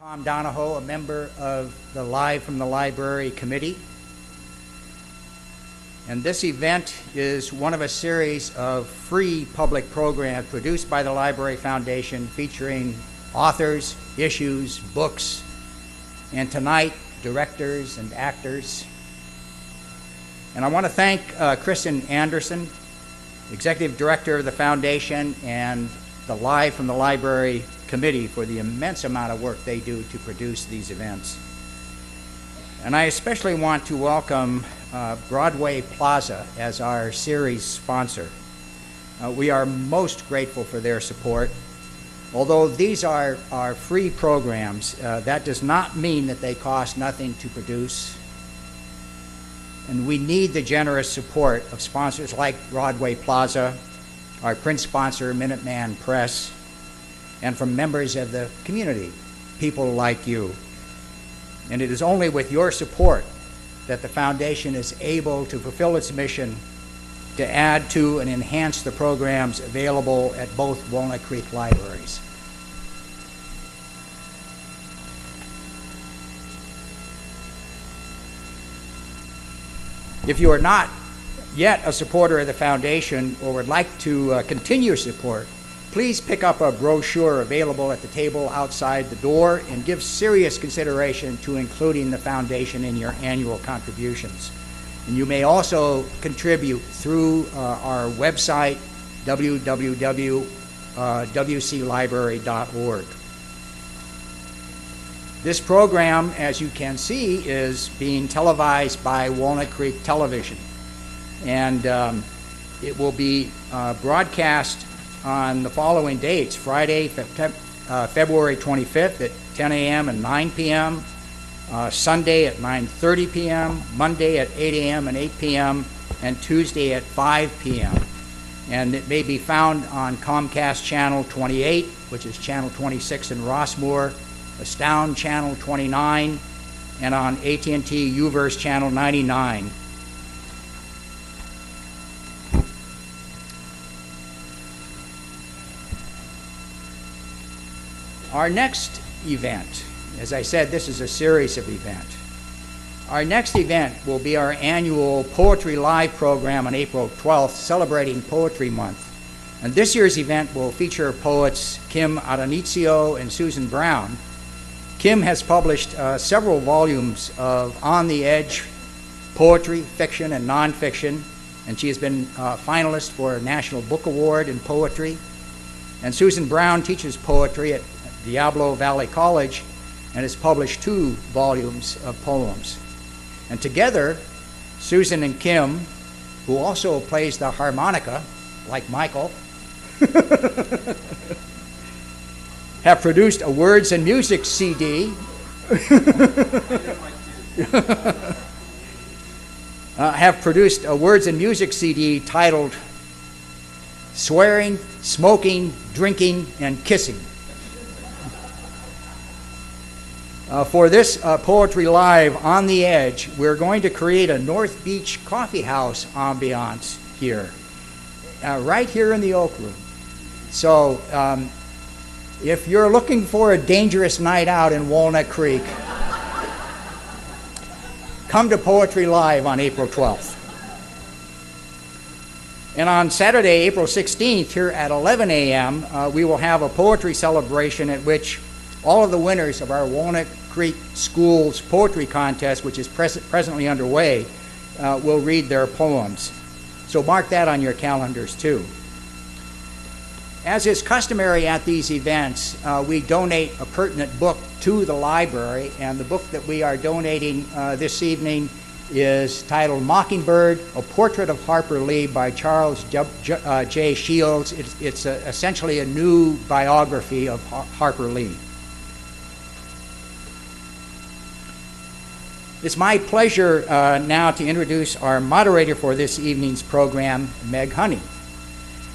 Tom Donahoe, a member of the Live from the Library Committee. And this event is one of a series of free public programs produced by the Library Foundation featuring authors, issues, books, and tonight, directors and actors. And I want to thank Kristen Anderson, Executive Director of the Foundation, and the Live from the Library Committee for the immense amount of work they do to produce these events. And I especially want to welcome Broadway Plaza as our series sponsor. We are most grateful for their support. Although these are free programs, that does not mean that they cost nothing to produce. And we need the generous support of sponsors like Broadway Plaza, our print sponsor, Minuteman Press, and from members of the community, people like you. And it is only with your support that the foundation is able to fulfill its mission to add to and enhance the programs available at both Walnut Creek libraries. If you are not yet a supporter of the foundation or would like to continue your support, please pick up a brochure available at the table outside the door and give serious consideration to including the foundation in your annual contributions. And you may also contribute through our website, www.wclibrary.org. This program, as you can see, is being televised by Walnut Creek Television. And it will be broadcast on the following dates: Friday, February 25th at 10 a.m. and 9 p.m., Sunday at 9:30 p.m., Monday at 8 a.m. and 8 p.m., and Tuesday at 5 p.m. And it may be found on Comcast Channel 28, which is Channel 26 in Rossmoor, Astound Channel 29, and on AT&T UVerse Channel 99. Our next event, as I said, this is a series of events. Our next event will be our annual Poetry Live program on April 12th, celebrating Poetry Month. And this year's event will feature poets Kim Adanizio and Susan Brown. Kim has published several volumes of On the Edge poetry, fiction, and nonfiction, and she has been a finalist for a National Book Award in poetry. And Susan Brown teaches poetry at Diablo Valley College and has published 2 volumes of poems. And together, Susan and Kim, who also plays the harmonica, like Michael, have produced a words and music CD. Have produced a words and music CD titled Swearing, Smoking, Drinking, and Kissing. For this Poetry Live on the Edge, we're going to create a North Beach coffee house ambiance here, right here in the Oak Room. So if you're looking for a dangerous night out in Walnut Creek, come to Poetry Live on April 12th. And on Saturday, April 16th, here at 11 a.m., we will have a poetry celebration at which all of the winners of our Walnut Creek Schools Poetry Contest, which is presently underway, will read their poems. So mark that on your calendars too. As is customary at these events, we donate a pertinent book to the library, and the book that we are donating this evening is titled Mockingbird, A Portrait of Harper Lee by Charles J. Shields. It's essentially a new biography of Harper Lee. It's my pleasure now to introduce our moderator for this evening's program, Meg Honey.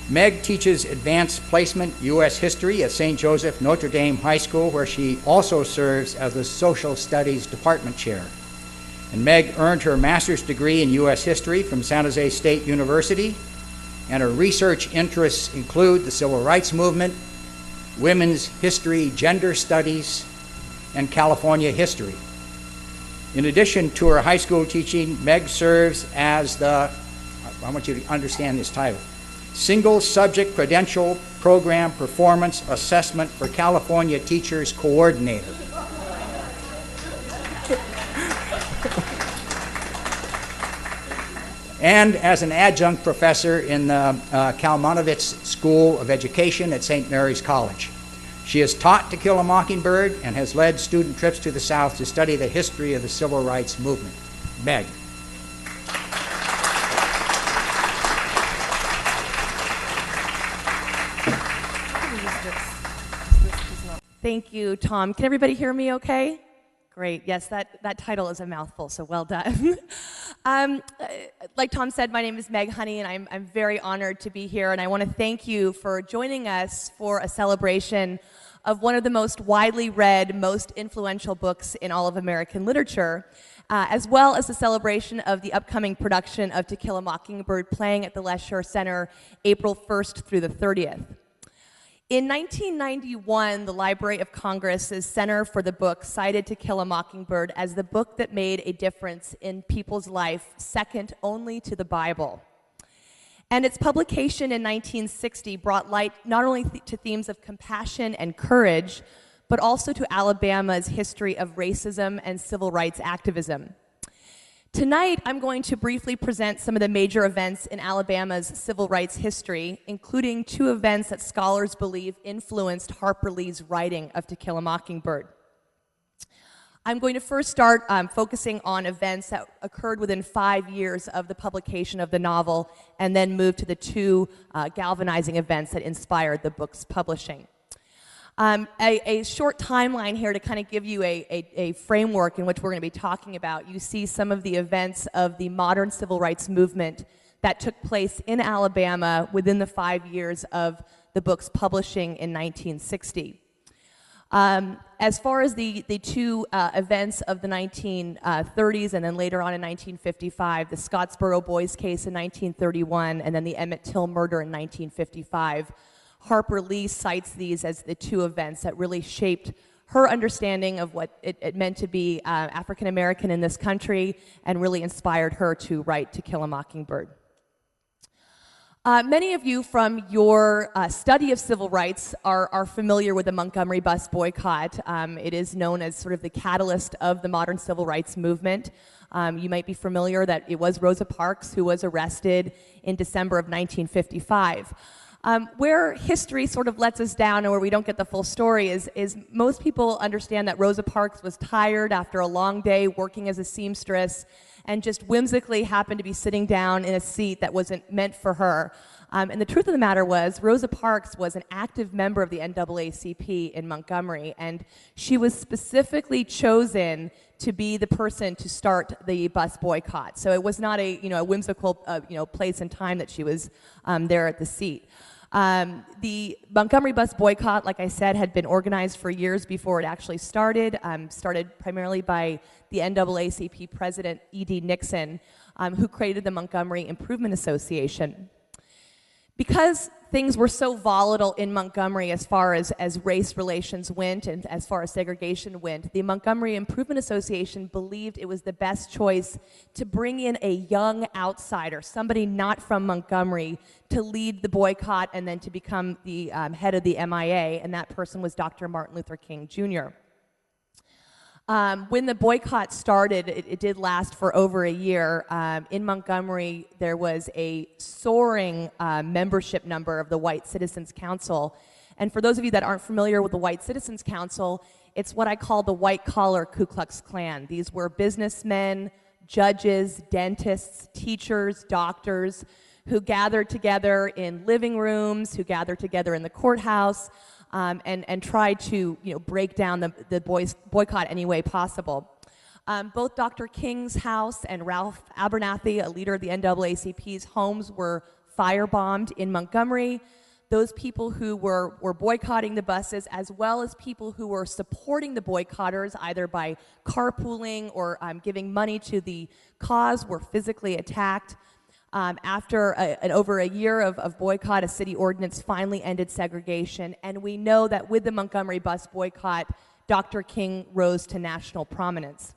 Meg teaches advanced placement U.S. history at St. Joseph Notre Dame High School, where she also serves as the Social Studies Department Chair. And Meg earned her master's degree in U.S. history from San Jose State University, and her research interests include the Civil Rights Movement, women's history, gender studies, and California history. In addition to her high school teaching, Meg serves as the, I want you to understand this title, Single Subject Credential Program Performance Assessment for California Teachers Coordinator. And as an adjunct professor in the Kalmanovitz School of Education at St. Mary's College. She has taught To Kill a Mockingbird and has led student trips to the South to study the history of the civil rights movement. Meg. Thank you, Tom. Can everybody hear me okay? Great. Yes, that title is a mouthful, so well done. Like Tom said, my name is Meg Honey, and I'm very honored to be here, and I want to thank you for joining us for a celebration of one of the most widely read, most influential books in all of American literature, as well as the celebration of the upcoming production of To Kill a Mockingbird playing at the Lesher Center April 1st through the 30th. In 1991, the Library of Congress's Center for the Book cited To Kill a Mockingbird as the book that made a difference in people's life, second only to the Bible. And its publication in 1960 brought light not only to themes of compassion and courage, but also to Alabama's history of racism and civil rights activism. Tonight, I'm going to briefly present some of the major events in Alabama's civil rights history, including two events that scholars believe influenced Harper Lee's writing of To Kill a Mockingbird. I'm going to first start focusing on events that occurred within 5 years of the publication of the novel, and then move to the two galvanizing events that inspired the book's publishing. A short timeline here to kind of give you a framework in which we're going to be talking about. You see some of the events of the modern civil rights movement that took place in Alabama within the 5 years of the book's publishing in 1960. As far as the two events of the 1930s and then later on in 1955, the Scottsboro Boys case in 1931 and then the Emmett Till murder in 1955, Harper Lee cites these as the two events that really shaped her understanding of what it meant to be African American in this country and really inspired her to write To Kill a Mockingbird. Many of you from your study of civil rights are familiar with the Montgomery bus boycott. It is known as sort of the catalyst of the modern civil rights movement. You might be familiar that it was Rosa Parks who was arrested in December of 1955. Where history sort of lets us down and where we don't get the full story is most people understand that Rosa Parks was tired after a long day working as a seamstress and just whimsically happened to be sitting down in a seat that wasn't meant for her. And the truth of the matter was, Rosa Parks was an active member of the NAACP in Montgomery, and she was specifically chosen to be the person to start the bus boycott. So it was not a whimsical place and time that she was there at the seat. The Montgomery bus boycott, like I said, had been organized for years before it actually started. Started primarily by the NAACP president, E.D. Nixon, who created the Montgomery Improvement Association. Because things were so volatile in Montgomery as far as race relations went and as far as segregation went, the Montgomery Improvement Association believed it was the best choice to bring in a young outsider, somebody not from Montgomery, to lead the boycott and then to become the head of the MIA, and that person was Dr. Martin Luther King Jr. When the boycott started, it did last for over a year. In Montgomery, there was a soaring membership number of the White Citizens Council. And for those of you that aren't familiar with the White Citizens Council, it's what I call the white-collar Ku Klux Klan. These were businessmen, judges, dentists, teachers, doctors, who gathered together in living rooms, who gathered together in the courthouse, and tried to break down the boycott any way possible. Both Dr. King's house and Ralph Abernathy, a leader of the NAACP's homes, were firebombed in Montgomery. Those people who were boycotting the buses, as well as people who were supporting the boycotters, either by carpooling or giving money to the cause, were physically attacked. After over a year of boycott, a city ordinance finally ended segregation, and we know that with the Montgomery bus boycott, Dr. King rose to national prominence.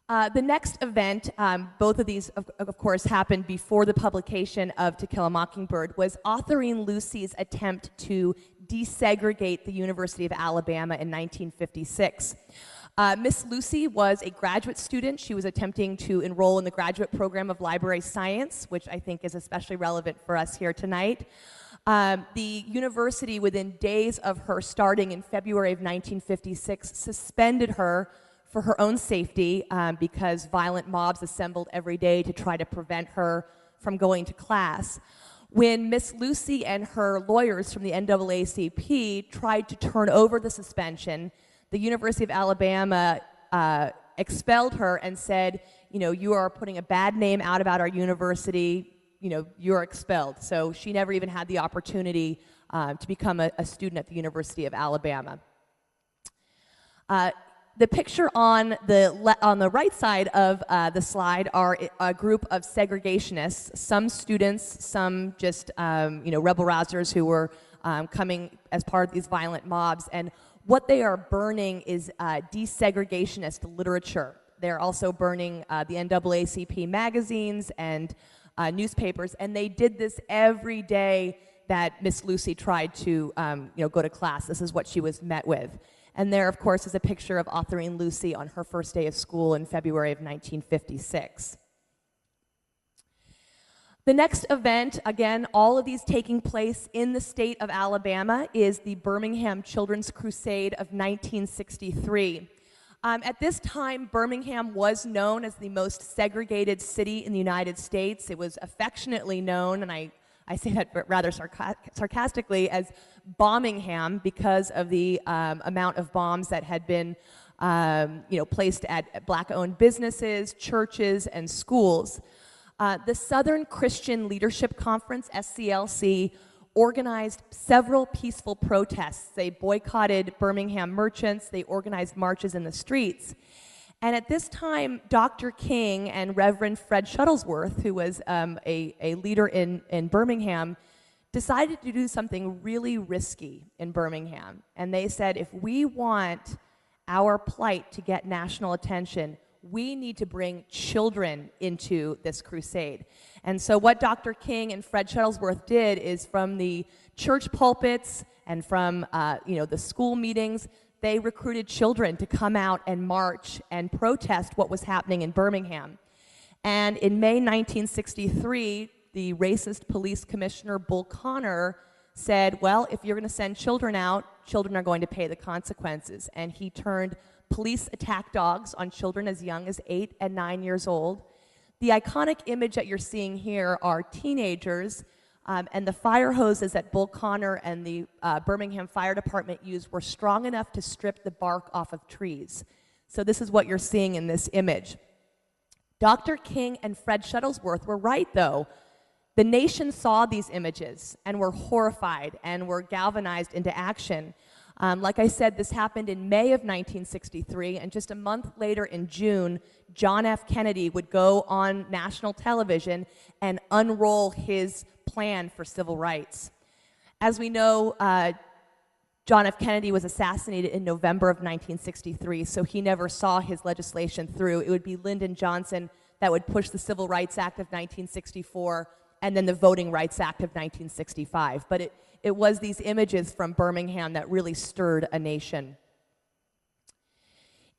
The next event, both of these, of course, happened before the publication of To Kill a Mockingbird, was authoring Lucy's attempt to desegregate the University of Alabama in 1956. Miss Lucy was a graduate student. She was attempting to enroll in the graduate program of library science, which I think is especially relevant for us here tonight. The university, within days of her starting in February of 1956, suspended her for her own safety because violent mobs assembled every day to try to prevent her from going to class. When Miss Lucy and her lawyers from the NAACP tried to turn over the suspension, the University of Alabama expelled her and said, you know, you are putting a bad name out about our university, you know, you're expelled. So she never even had the opportunity to become a student at the University of Alabama. The picture on the right side of the slide are a group of segregationists, some students, some just rebel rousers who were coming as part of these violent mobs. And what they are burning is desegregationist literature. They're also burning the NAACP magazines and newspapers, and they did this every day that Miss Lucy tried to go to class. This is what she was met with. And there, of course, is a picture of authoring Lucy on her first day of school in February of 1956. The next event, again, all of these taking place in the state of Alabama, is the Birmingham Children's Crusade of 1963. At this time, Birmingham was known as the most segregated city in the United States. It was affectionately known, and I say that rather sarcastically, as Bombingham, because of the amount of bombs that had been placed at black-owned businesses, churches, and schools. The Southern Christian Leadership Conference, SCLC, organized several peaceful protests. They boycotted Birmingham merchants. They organized marches in the streets. And at this time, Dr. King and Reverend Fred Shuttlesworth, who was a leader in Birmingham, decided to do something really risky in Birmingham. And they said, if we want our plight to get national attention, we need to bring children into this crusade. And so what Dr. King and Fred Shuttlesworth did is, from the church pulpits and from the school meetings, they recruited children to come out and march and protest what was happening in Birmingham. And in May 1963, the racist police commissioner, Bull Connor, said, well, if you're going to send children out, children are going to pay the consequences. And he turned police attack dogs on children as young as 8 and 9 years old. The iconic image that you're seeing here are teenagers, and the fire hoses that Bull Connor and the Birmingham Fire Department used were strong enough to strip the bark off of trees. So this is what you're seeing in this image. Dr. King and Fred Shuttlesworth were right, though. The nation saw these images and were horrified and were galvanized into action. Like I said, this happened in May of 1963, and just a month later in June, John F. Kennedy would go on national television and unroll his plan for civil rights. As we know, John F. Kennedy was assassinated in November of 1963, so he never saw his legislation through. It would be Lyndon Johnson that would push the Civil Rights Act of 1964 and then the Voting Rights Act of 1965. But it was these images from Birmingham that really stirred a nation.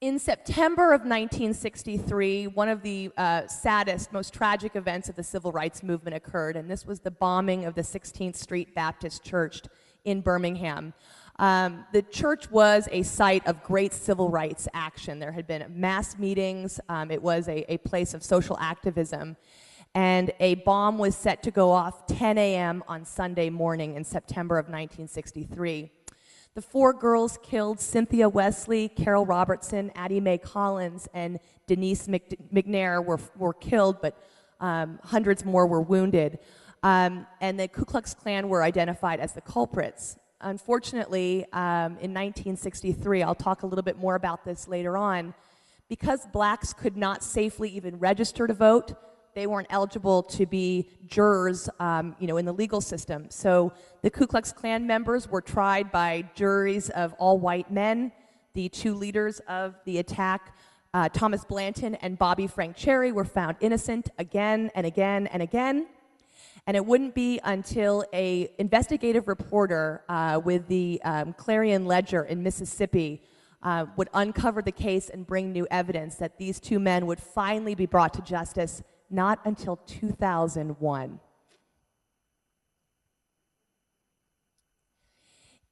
In September of 1963, one of the saddest, most tragic events of the civil rights movement occurred, and this was the bombing of the 16th Street Baptist Church in Birmingham. The church was a site of great civil rights action. There had been mass meetings. It was a place of social activism. And a bomb was set to go off 10 a.m. on Sunday morning in September of 1963. The 4 girls killed, Cynthia Wesley, Carol Robertson, Addie Mae Collins, and Denise McNair were killed, but hundreds more were wounded. And the Ku Klux Klan were identified as the culprits. Unfortunately, in 1963, I'll talk a little bit more about this later on, because blacks could not safely even register to vote, they weren't eligible to be jurors, in the legal system. So the Ku Klux Klan members were tried by juries of all white men. The two leaders of the attack, Thomas Blanton and Bobby Frank Cherry, were found innocent again and again and again. And it wouldn't be until an investigative reporter with the Clarion Ledger in Mississippi would uncover the case and bring new evidence that these two men would finally be brought to justice, not until 2001.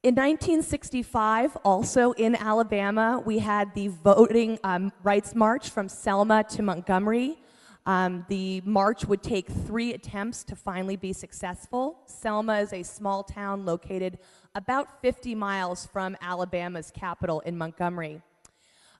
In 1965, also in Alabama, we had the voting rights march from Selma to Montgomery. The march would take 3 attempts to finally be successful. Selma is a small town located about 50 miles from Alabama's capital in Montgomery.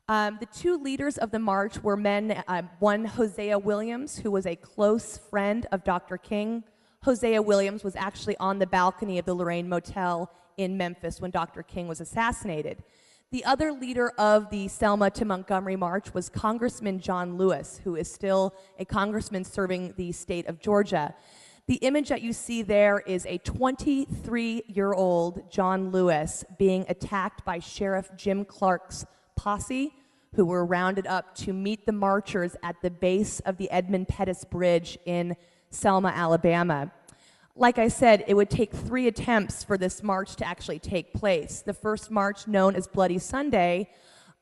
The two leaders of the march were men, one Hosea Williams, who was a close friend of Dr. King. Hosea Williams was actually on the balcony of the Lorraine Motel in Memphis when Dr. King was assassinated. The other leader of the Selma to Montgomery march was Congressman John Lewis, who is still a congressman serving the state of Georgia. The image that you see there is a 23-year-old John Lewis being attacked by Sheriff Jim Clark's posse, who were rounded up to meet the marchers at the base of the Edmund Pettus Bridge in Selma, Alabama. Like I said, it would take 3 attempts for this march to actually take place. The first march, known as Bloody Sunday,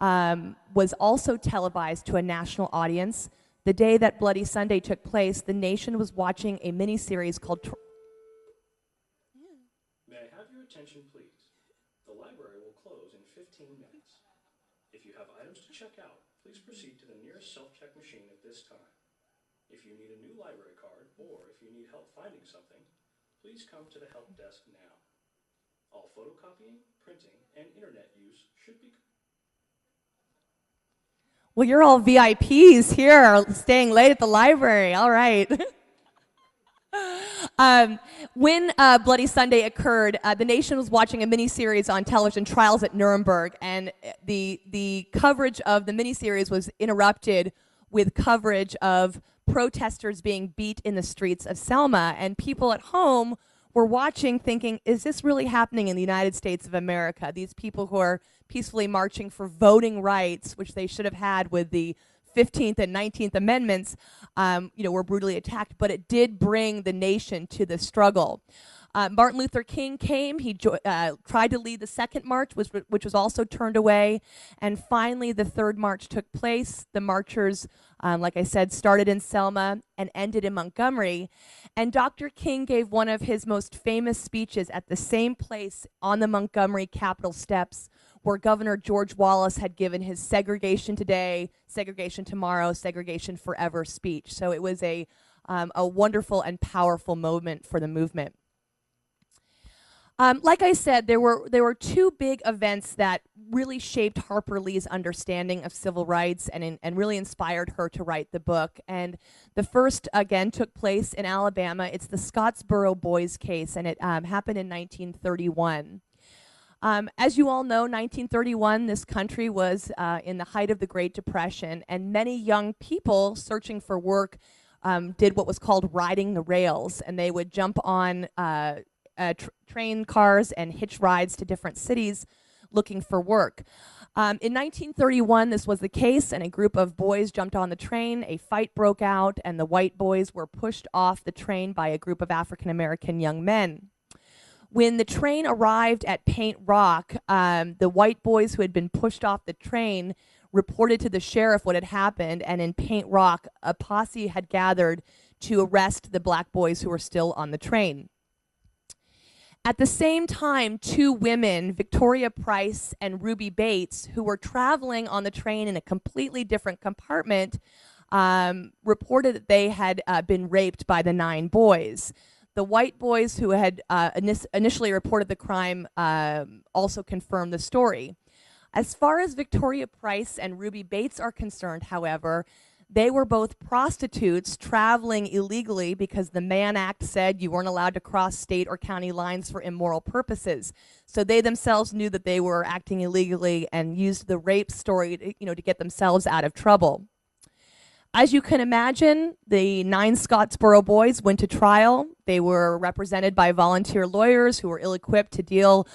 was also televised to a national audience. The day that Bloody Sunday took place, the nation was watching a miniseries called... May I have your attention, please? The library will close in 15 minutes. If you have items to check out, please proceed to the nearest self-check machine at this time. If you need a new library card, or if you need help finding something, please come to the help desk now. All photocopying, printing, and internet use should be... Well, you're all VIPs here, staying late at the library. All right. When Bloody Sunday occurred, the nation was watching a miniseries on television, Trials at Nuremberg, and the coverage of the miniseries was interrupted with coverage of protesters being beat in the streets of Selma, and people at home were watching thinking, is this really happening in the United States of America? These people who are peacefully marching for voting rights, which they should have had with the 15th and 19th Amendments, were brutally attacked, but it did bring the nation to the struggle. Martin Luther King came. He tried to lead the second march, which was also turned away. And finally, the third march took place. The marchers, like I said, started in Selma and ended in Montgomery. And Dr. King gave one of his most famous speeches at the same place on the Montgomery Capitol steps where Governor George Wallace had given his segregation today, segregation tomorrow, segregation forever speech. So it was a wonderful and powerful moment for the movement. Like I said, there were 2 big events that really shaped Harper Lee's understanding of civil rights and really inspired her to write the book. And the first, again, took place in Alabama. It's the Scottsboro Boys case, and it happened in 1931. As you all know, 1931, this country was in the height of the Great Depression, and many young people searching for work did what was called riding the rails, and they would jump on train cars and hitch rides to different cities looking for work. In 1931, this was the case, and a group of boys jumped on the train. A fight broke out, and the white boys were pushed off the train by a group of African-American young men. When the train arrived at Paint Rock, the white boys who had been pushed off the train reported to the sheriff what had happened, and in Paint Rock, a posse had gathered to arrest the black boys who were still on the train. At the same time, 2 women, Victoria Price and Ruby Bates, who were traveling on the train in a completely different compartment, reported that they had been raped by the 9 boys. The white boys who had initially reported the crime also confirmed the story. As far as Victoria Price and Ruby Bates are concerned, however, they were both prostitutes traveling illegally because the Mann Act said you weren't allowed to cross state or county lines for immoral purposes. So they themselves knew that they were acting illegally and used the rape story to get themselves out of trouble. As you can imagine, the 9 Scottsboro boys went to trial. They were represented by volunteer lawyers who were ill-equipped to deal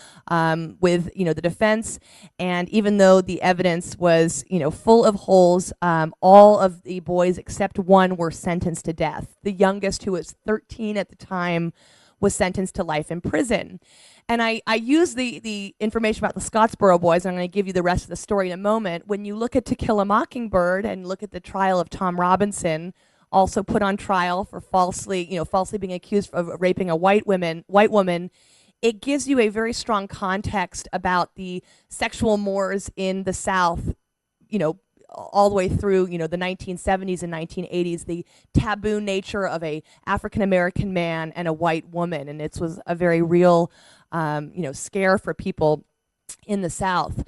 with, the defense. And even though the evidence was, full of holes, all of the boys except one were sentenced to death. The youngest, who was 13 at the time, was sentenced to life in prison. And I use the information about the Scottsboro boys, and I'm going to give you the rest of the story in a moment. When you look at To Kill a Mockingbird and look at the trial of Tom Robinson, also put on trial for falsely being accused of raping a white woman, it gives you a very strong context about the sexual mores in the South, all the way through, the 1970s and 1980s, the taboo nature of a African-American man and a white woman. And it was a very real, scare for people in the South.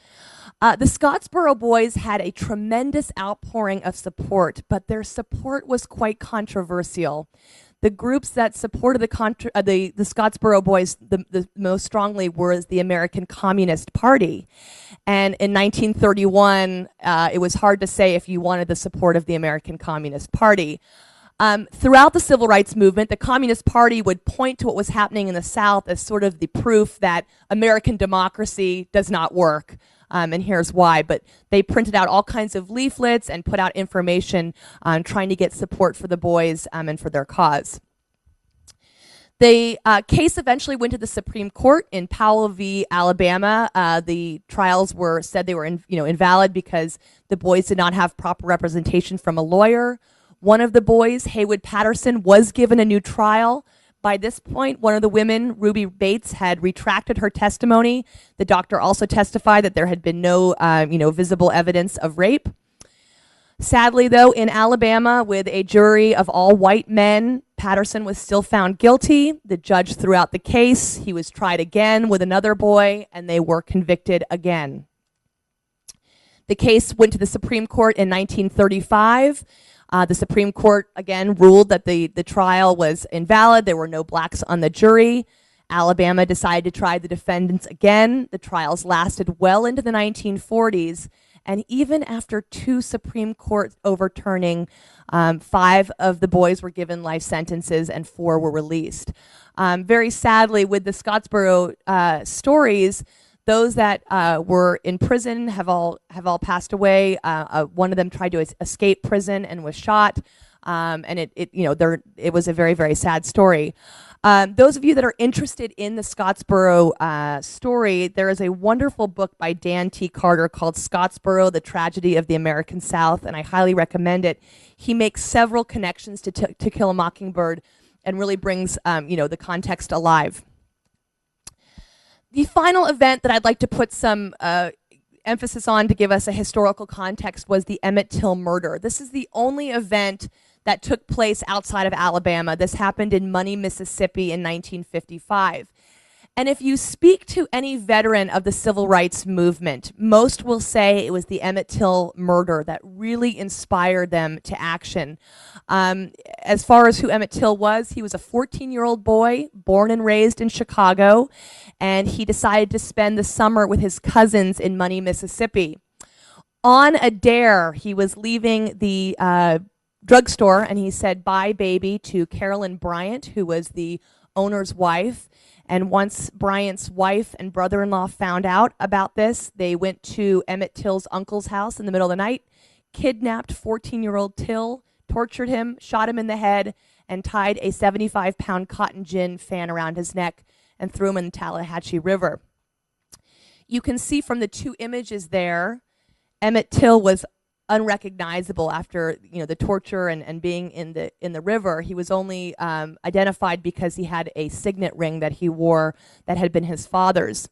The Scottsboro boys had a tremendous outpouring of support, but their support was quite controversial. The groups that supported the Scottsboro boys the most strongly was the American Communist Party. And in 1931, it was hard to say if you wanted the support of the American Communist Party. Throughout the Civil Rights Movement, the Communist Party would point to what was happening in the South as sort of the proof that American democracy does not work. And here's why. But they printed out all kinds of leaflets and put out information trying to get support for the boys and for their cause. The case eventually went to the Supreme Court in Powell v. Alabama. The trials said they were invalid because the boys did not have proper representation from a lawyer. One of the boys, Haywood Patterson, was given a new trial. By this point, one of the women, Ruby Bates, had retracted her testimony. The doctor also testified that there had been no, visible evidence of rape. Sadly, though, in Alabama, with a jury of all white men, Patterson was still found guilty. The judge threw out the case. He was tried again with another boy, and they were convicted again. The case went to the Supreme Court in 1935. The Supreme Court, again, ruled that the trial was invalid. There were no blacks on the jury. Alabama decided to try the defendants again. The trials lasted well into the 1940s. And even after 2 Supreme Court overturning, 5 of the boys were given life sentences and 4 were released. Very sadly, with the Scottsboro stories, those that were in prison have all passed away. One of them tried to escape prison and was shot, and it was a very, very sad story. Those of you that are interested in the Scottsboro story, there is a wonderful book by Dan T. Carter called Scottsboro: The Tragedy of the American South, and I highly recommend it. He makes several connections to Kill a Mockingbird and really brings the context alive. The final event that I'd like to put some emphasis on to give us a historical context was the Emmett Till murder. This is the only event that took place outside of Alabama. This happened in Money, Mississippi in 1955. And if you speak to any veteran of the civil rights movement, most will say it was the Emmett Till murder that really inspired them to action. As far as who Emmett Till was, he was a 14-year-old boy born and raised in Chicago, and he decided to spend the summer with his cousins in Money, Mississippi. On a dare, he was leaving the drugstore, and he said, "Bye, baby," to Carolyn Bryant, who was the owner's wife. And once Bryant's wife and brother-in-law found out about this, they went to Emmett Till's uncle's house in the middle of the night, kidnapped 14-year-old Till, tortured him, shot him in the head, and tied a 75-pound cotton gin fan around his neck and threw him in the Tallahatchie River. You can see from the 2 images there, Emmett Till was unrecognizable after the torture and being in the river. He was only identified because he had a signet ring that he wore that had been his father's.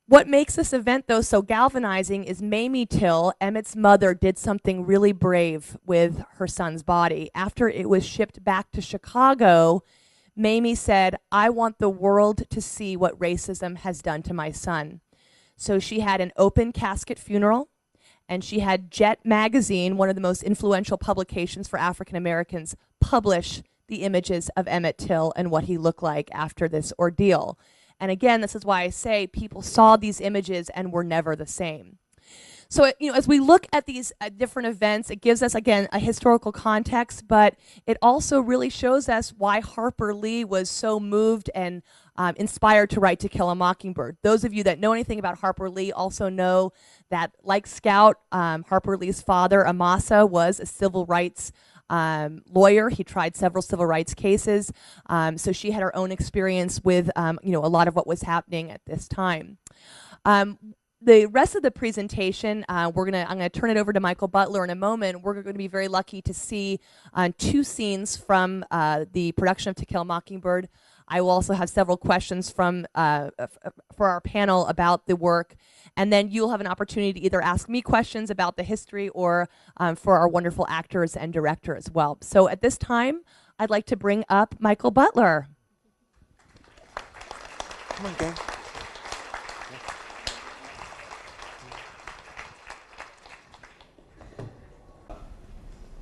What makes this event, though, so galvanizing is Mamie Till, Emmett's mother, did something really brave with her son's body. After it was shipped back to Chicago, Mamie said, "I want the world to see what racism has done to my son." So she had an open casket funeral, and she had Jet magazine, one of the most influential publications for African Americans, publish the images of Emmett Till and what he looked like after this ordeal. And again, this is why I say people saw these images and were never the same. So, as we look at these different events, it gives us, again, a historical context, but it also really shows us why Harper Lee was so moved and inspired to write To Kill a Mockingbird. Those of you that know anything about Harper Lee also know that, like Scout, Harper Lee's father, Amasa, was a civil rights lawyer. He tried several civil rights cases, so she had her own experience with a lot of what was happening at this time. The rest of the presentation, I'm going to turn it over to Michael Butler in a moment. We're going to be very lucky to see 2 scenes from the production of To Kill a Mockingbird. I will also have several questions from for our panel about the work, and then you'll have an opportunity to either ask me questions about the history or for our wonderful actors and director as well. So at this time, I'd like to bring up Michael Butler. Come on, gang.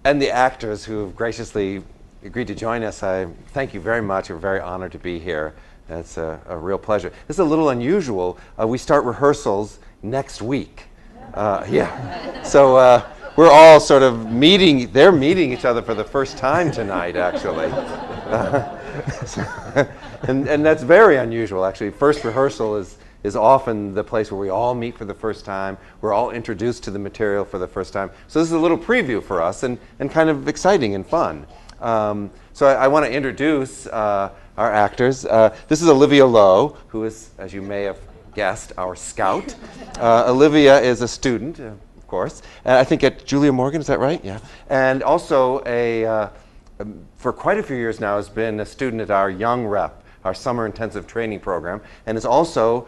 And the actors who have graciously agreed to join us, I thank you very much. We're very honored to be here. It's a real pleasure. This is a little unusual. We start rehearsals next week. Yeah. So we're all sort of meeting. They're meeting each other for the first time tonight, actually. And that's very unusual, actually. First rehearsal is often the place where we all meet for the first time. We're all introduced to the material for the first time. So this is a little preview for us and kind of exciting and fun. So I want to introduce our actors. This is Olivia Lowe, who is, as you may have guessed, our scout. Olivia is a student, of course, I think at Julia Morgan, is that right? Yeah. And also for quite a few years now has been a student at our Young Rep, our summer intensive training program, and is also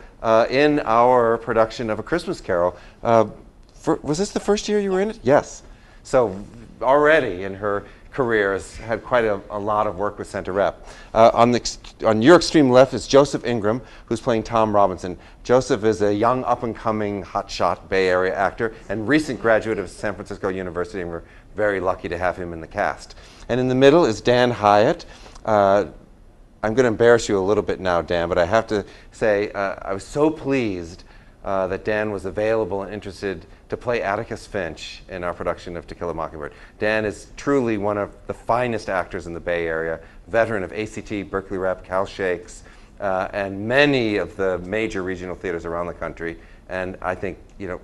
in our production of A Christmas Carol. Was this the first year you were in it? Yes. So already in her career has had quite a lot of work with Center Rep. On your extreme left is Joseph Ingram, who's playing Tom Robinson. Joseph is a young, up-and-coming, hotshot Bay Area actor and recent graduate of San Francisco University, and we're very lucky to have him in the cast. And in the middle is Dan Hiatt. I'm going to embarrass you a little bit now, Dan, but I have to say I was so pleased that Dan was available and interested to play Atticus Finch in our production of To Kill a Mockingbird. Dan is truly one of the finest actors in the Bay Area, veteran of ACT, Berkeley Rep, Cal Shakes, and many of the major regional theaters around the country, and I think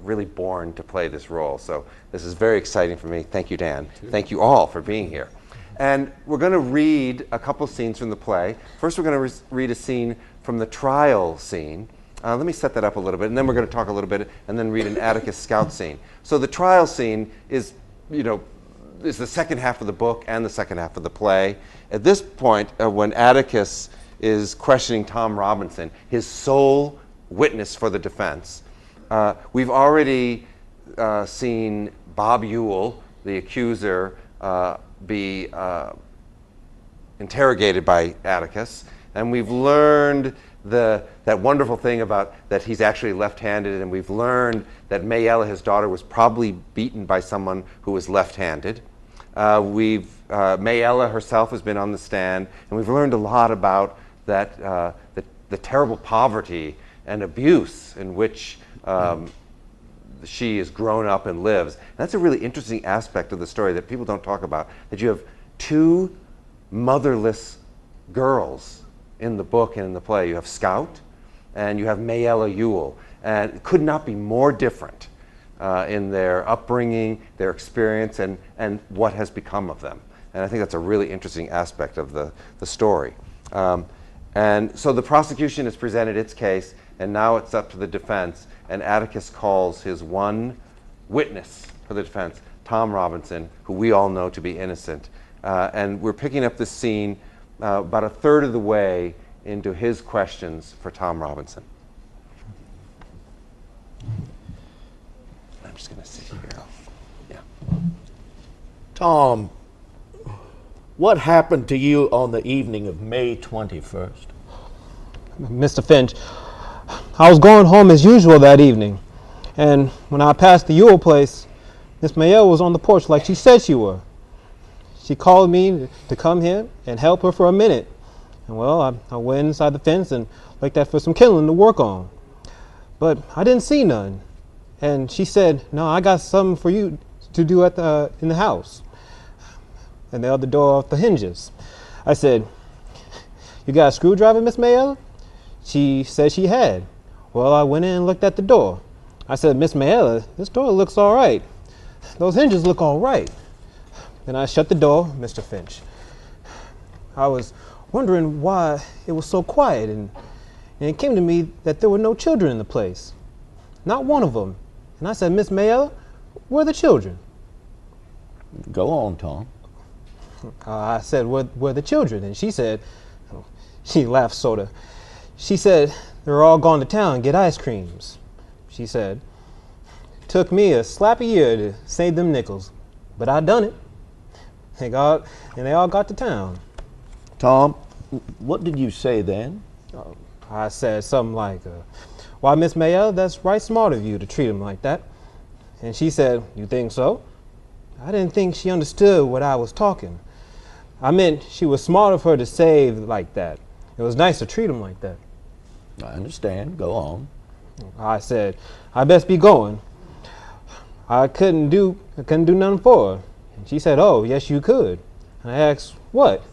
really born to play this role. So this is very exciting for me. Thank you, Dan. Thank you all for being here. And we're going to read a couple scenes from the play. First, we're going to read a scene from the trial scene. Let me set that up a little bit, and then we're going to talk a little bit, and then read an Atticus Scout scene. So the trial scene is, is the second half of the book and the second half of the play. At this point, when Atticus is questioning Tom Robinson, his sole witness for the defense, we've already seen Bob Ewell, the accuser, be interrogated by Atticus, and we've learned that wonderful thing about that he's actually left-handed, and we've learned that Mayella, his daughter, was probably beaten by someone who was left-handed. Mayella herself has been on the stand, and we've learned a lot about the terrible poverty and abuse in which she is grown up and lives. And that's a really interesting aspect of the story that people don't talk about, that you have 2 motherless girls in the book and in the play. You have Scout and you have Mayella Ewell, and it could not be more different in their upbringing, their experience, and what has become of them. And I think that's a really interesting aspect of the story. And so the prosecution has presented its case, and now it's up to the defense, and Atticus calls his one witness for the defense, Tom Robinson, who we all know to be innocent. And we're picking up this scene about a third of the way into his questions for Tom Robinson. I'm just going to sit here. Yeah. Tom, what happened to you on the evening of May 21st? Mr. Finch, I was going home as usual that evening, and when I passed the Ewell place, Miss Mayell was on the porch like she said she were. She called me to come here and help her for a minute. And well, I went inside the fence and looked at for some kindling to work on. But I didn't see none. And she said, no, I got something for you to do in the house. And the other door off the hinges. I said, you got a screwdriver, Miss Mayella? She said she had. Well, I went in and looked at the door. I said, Miss Mayella, this door looks all right. Those hinges look all right. Then I shut the door, Mr. Finch. I was wondering why it was so quiet, and it came to me that there were no children in the place. Not one of them. And I said, Miss Mayella, where are the children? Go on, Tom. I said, where are the children? And she said, she laughed sort of. She said, they're all gone to town and get ice creams. She said, it took me a slap a year to save them nickels, but I done it. They all got to town. Tom, what did you say then? I said something like, why, Miss Mayella, that's right smart of you to treat him like that. And she said, you think so? I didn't think she understood what I was talking. I meant she was smart of her to save like that. It was nice to treat him like that. I understand. Go on. I said, I best be going. I couldn't do nothing for her. And she said, oh, yes, you could. And I asked, what?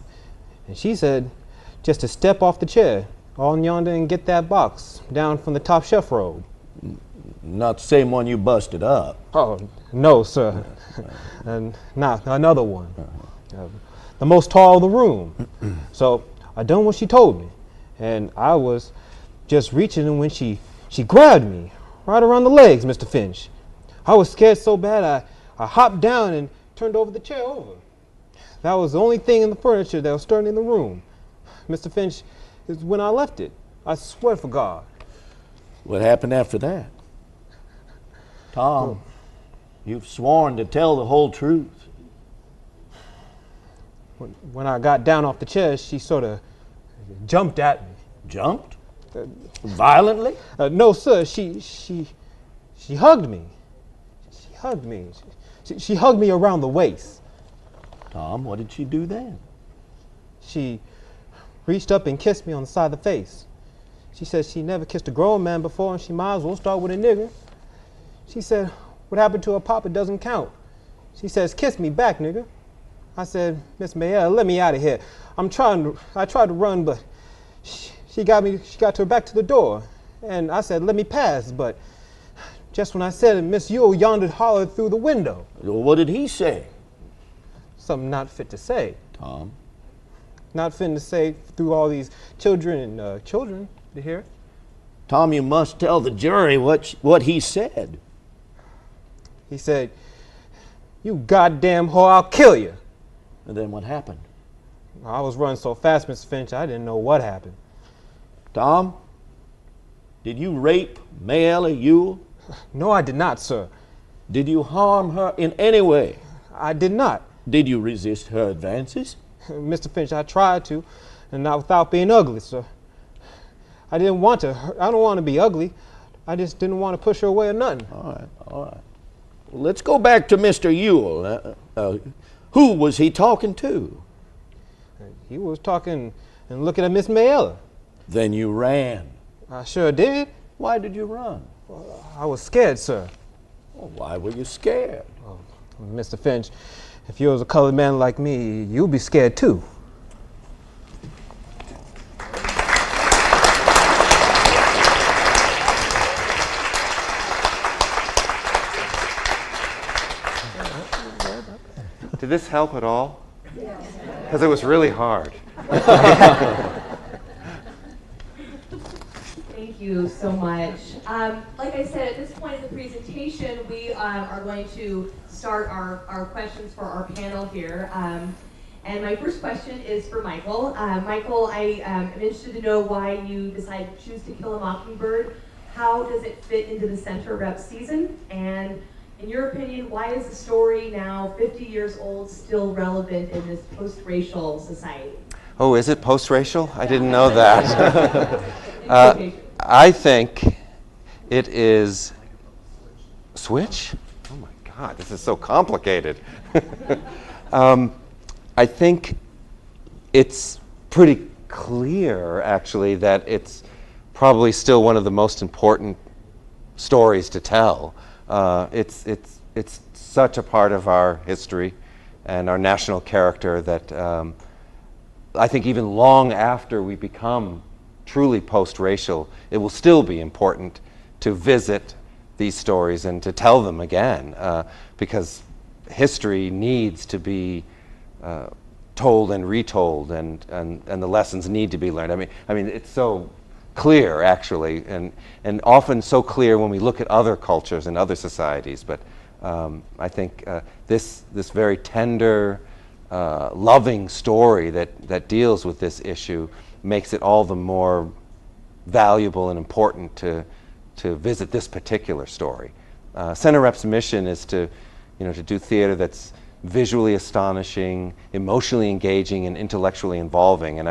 And she said, just to step off the chair on yonder and get that box down from the top shelf robe. Not the same one you busted up. Oh, no, sir. And not another one. The most tall of the room. So I done what she told me. And I was just reaching, and when she grabbed me right around the legs, Mr. Finch. I was scared so bad I hopped down and turned over the chair over. That was the only thing in the furniture that was stirring in the room. Mr. Finch, is when I left it. I swear for God. What happened after that? Tom, you've sworn to tell the whole truth. When I got down off the chair, she sort of jumped at me. Jumped? Violently? No, sir. She hugged me. She hugged me. She hugged me around the waist. Tom, what did she do then? She reached up and kissed me on the side of the face. She said she never kissed a grown man before, and she might as well start with a nigger. She said, what happened to her papa doesn't count. She says, kiss me back, nigger. I said, Miss Mayella, let me out of here. I tried to run, but she got her back to the door. And I said, let me pass, but just when I said it, Miss Yule yonder hollered through the window. What did he say? Something not fit to say. Tom? Not fit to say through all these children to hear. Tom, you must tell the jury what he said. He said, you goddamn whore, I'll kill you. And then what happened? I was running so fast, Mr. Finch, I didn't know what happened. Tom, did you rape Mayella Yule? No, I did not, sir. Did you harm her in any way? I did not. Did you resist her advances? Mr. Finch, I tried to, and not without being ugly, sir. I didn't want to. I don't want to be ugly. I just didn't want to push her away or nothing. All right. Well, let's go back to Mr. Yule. Who was he talking to? He was talking and looking at Miss Mayella. Then you ran. I sure did. Why did you run? I was scared, sir. Well, why were you scared? Mr. Finch, if you was a colored man like me, you'd be scared too. Did this help at all? Because it was really hard. Thank you so much. Like I said, at this point in the presentation, we are going to start our questions for our panel here. And my first question is for Michael. Michael, I am interested to know why you decided to choose To Kill a Mockingbird. How does it fit into the center rep season? And in your opinion, why is the story now 50 years old still relevant in this post-racial society? Oh, is it post-racial? I didn't know that. I think it is switch? Oh my God, this is so complicated. I think it's pretty clear, actually, that it's probably still one of the most important stories to tell It's such a part of our history and our national character that I think even long after we become truly post-racial, it will still be important to visit these stories and to tell them again, because history needs to be told and retold, and the lessons need to be learned. I mean, it's so clear, actually, and often so clear when we look at other cultures and other societies. But I think this very tender, loving story that deals with this issue makes it all the more valuable and important to visit this particular story. Center Rep's mission is to do theater that's visually astonishing, emotionally engaging, and intellectually involving. And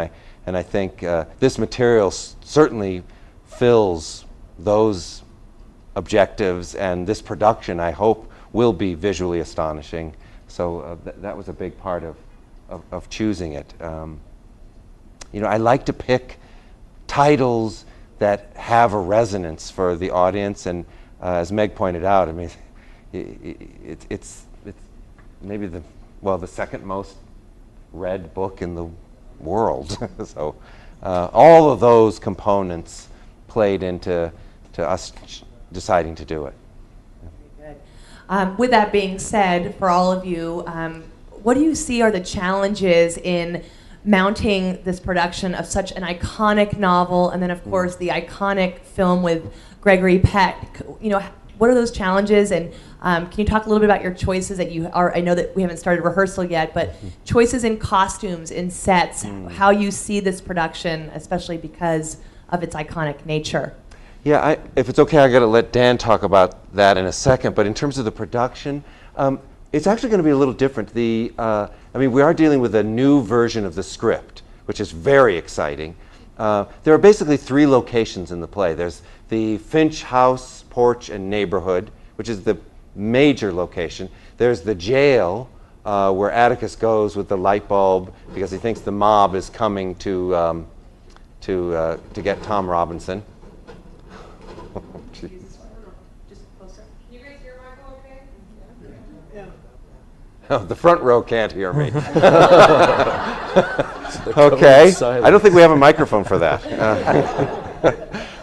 I think this material certainly fills those objectives, and this production, I hope, will be visually astonishing. So that was a big part of choosing it. I like to pick titles that have a resonance for the audience, and as Meg pointed out, I mean, it's maybe the second most read book in the world. So all of those components played into us deciding to do it. Good. With that being said, for all of you, what do you see are the challenges in mounting this production of such an iconic novel, and then of course the iconic film with Gregory Peck? What are those challenges, and can you talk a little bit about your choices that you are? I know that we haven't started rehearsal yet, but choices in costumes, in sets, how you see this production, especially because of its iconic nature. Yeah, if it's okay, I got to let Dan talk about that in a second. But in terms of the production, it's actually going to be a little different. We are dealing with a new version of the script, which is very exciting. There are basically 3 locations in the play. There's the Finch house, porch, and neighborhood, which is the major location. There's the jail, where Atticus goes with the light bulb because he thinks the mob is coming to get Tom Robinson. Oh, the front row can't hear me. Okay, I don't think we have a microphone for that.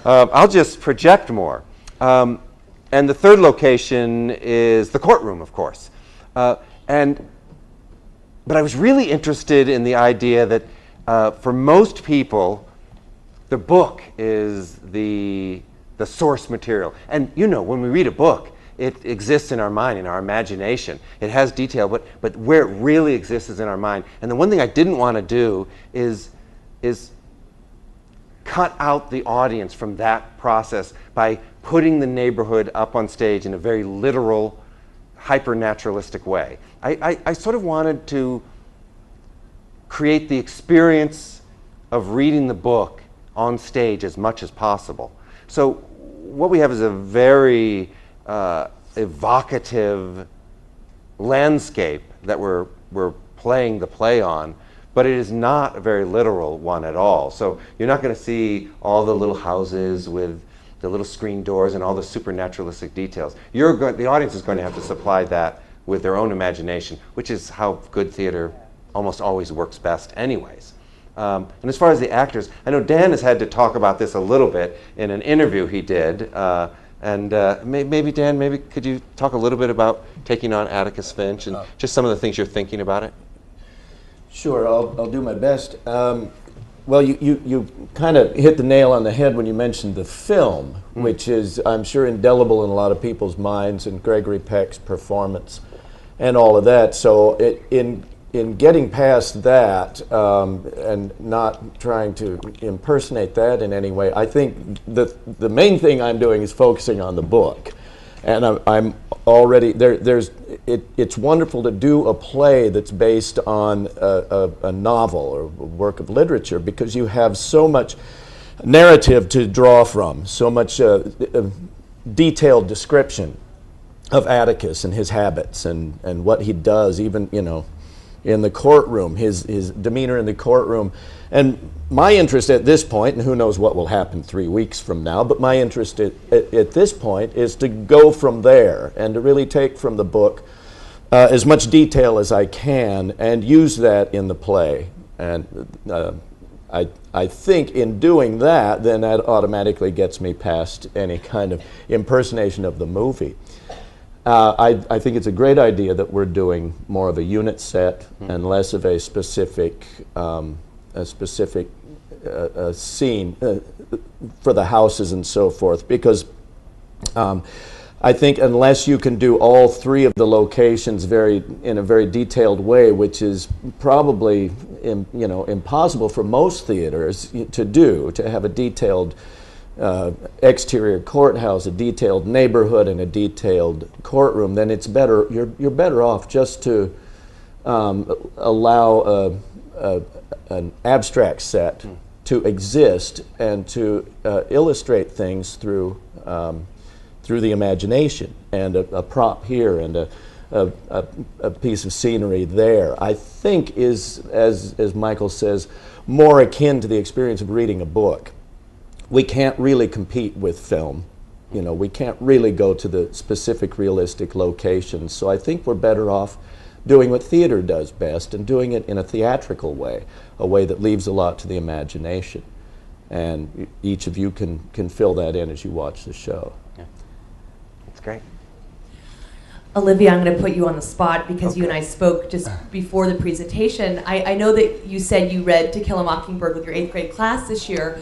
I'll just project more. And the third location is the courtroom, of course. But I was really interested in the idea that for most people, the book is the source material. And when we read a book, it exists in our mind, in our imagination. It has detail, but where it really exists is in our mind. And the one thing I didn't want to do is cut out the audience from that process by putting the neighborhood up on stage in a very literal, hyper-naturalistic way. I sort of wanted to create the experience of reading the book on stage as much as possible. So what we have is a very evocative landscape that we're playing the play on, but it is not a very literal one at all. So you're not going to see all the little houses with the little screen doors and all the supernaturalistic details. The audience is going to have to supply that with their own imagination, which is how good theater almost always works best anyways. And as far as the actors, I know Dan has had to talk about this a little bit in an interview he did. Maybe Dan, could you talk a little bit about taking on Atticus Finch and just some of the things you're thinking about it? Sure, I'll do my best. Well, you kind of hit the nail on the head when you mentioned the film, which is, I'm sure, indelible in a lot of people's minds, and Gregory Peck's performance and all of that. So in getting past that and not trying to impersonate that in any way, I think the main thing I'm doing is focusing on the book. And I'm already it's wonderful to do a play that's based on a novel or a work of literature, because you have so much narrative to draw from, so much detailed description of Atticus and his habits and what he does, even in the courtroom, his demeanor in the courtroom. And my interest at this point, and who knows what will happen 3 weeks from now, but my interest at this point is to go from there and to really take from the book as much detail as I can and use that in the play. And I think in doing that, then that automatically gets me past any kind of impersonation of the movie. I think it's a great idea that we're doing more of a unit set and less of a specific scene for the houses and so forth, because I think unless you can do all 3 of the locations in a very detailed way, which is probably impossible for most theaters to do, to have a detailed exterior courthouse, a detailed neighborhood, and a detailed courtroom, then it's better. You're better off just to allow an abstract set to exist and to illustrate things through the imagination, and a prop here and a piece of scenery there. I think is, as Michael says, more akin to the experience of reading a book. We can't really compete with film. We can't really go to the specific realistic locations. So I think we're better off doing what theater does best and doing it in a theatrical way, a way that leaves a lot to the imagination. And each of you can fill that in as you watch the show. Yeah. That's great. Olivia, I'm going to put you on the spot because you and I spoke just before the presentation. I know that you said you read To Kill a Mockingbird with your 8th grade class this year.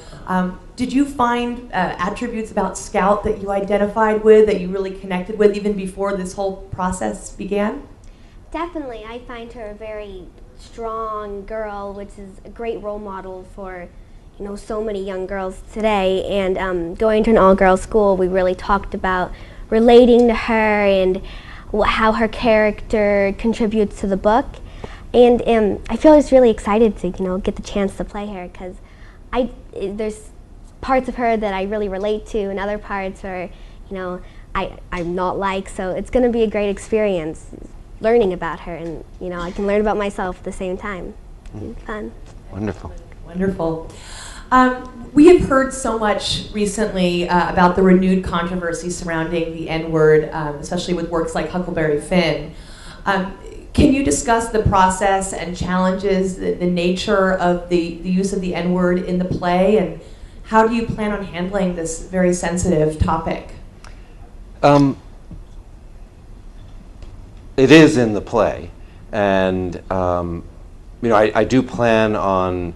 Did you find attributes about Scout that you identified with, that you really connected with even before this whole process began? Definitely. I find her a very strong girl, which is a great role model for so many young girls today. And going to an all-girls school, we really talked about relating to her and how her character contributes to the book. And I feel just really excited to get the chance to play her, because there's parts of her that I really relate to and other parts are I'm not like. So it's going to be a great experience learning about her, and I can learn about myself at the same time. Fun. Wonderful. Wonderful. We have heard so much recently about the renewed controversy surrounding the N-word, especially with works like Huckleberry Finn. Can you discuss the process and challenges, the nature of the use of the N-word in the play, and how do you plan on handling this very sensitive topic? It is in the play, and I do plan on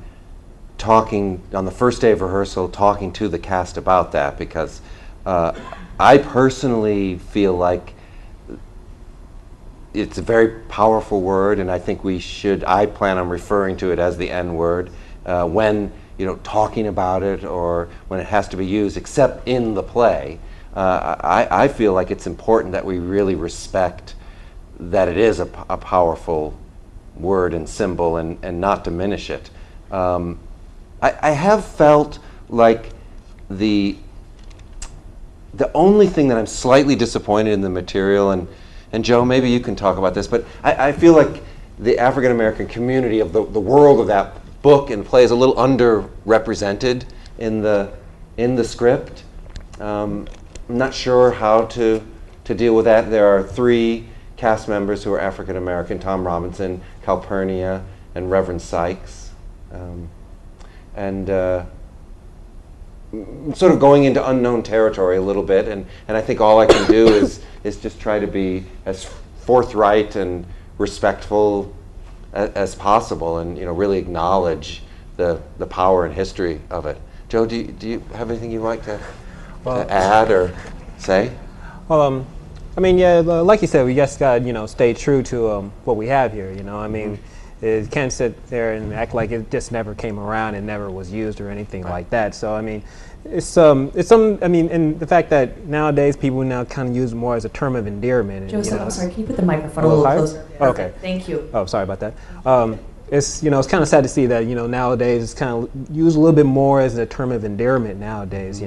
talking on the first day of rehearsal, talking to the cast about that, because I personally feel like it's a very powerful word, and I think I plan on referring to it as the N-word when talking about it or when it has to be used, except in the play. I feel like it's important that we really respect that it is a powerful word and symbol, and not diminish it. I have felt like the only thing that I'm slightly disappointed in the material, and Joe, maybe you can talk about this, but I feel like the African American community of the world of that book and play is a little underrepresented in the script. I'm not sure how to deal with that. There are 3 cast members who are African American: Tom Robinson, Calpurnia, and Reverend Sykes. And sort of going into unknown territory a little bit, and I think all I can do is just try to be as forthright and respectful as possible, and really acknowledge the power and history of it. Joe, do you have anything you'd like to add or say? Well, like you said, we just got stay true to what we have here. It can't sit there and act like it just never came around and never was used or anything like that. So it's and the fact that nowadays people now kind of use it more as a term of endearment. Joseph, I'm sorry, can you put the microphone a little closer? Okay. Thank you. Oh, sorry about that. It's it's kind of sad to see that nowadays it's kind of used a little bit more as a term of endearment nowadays.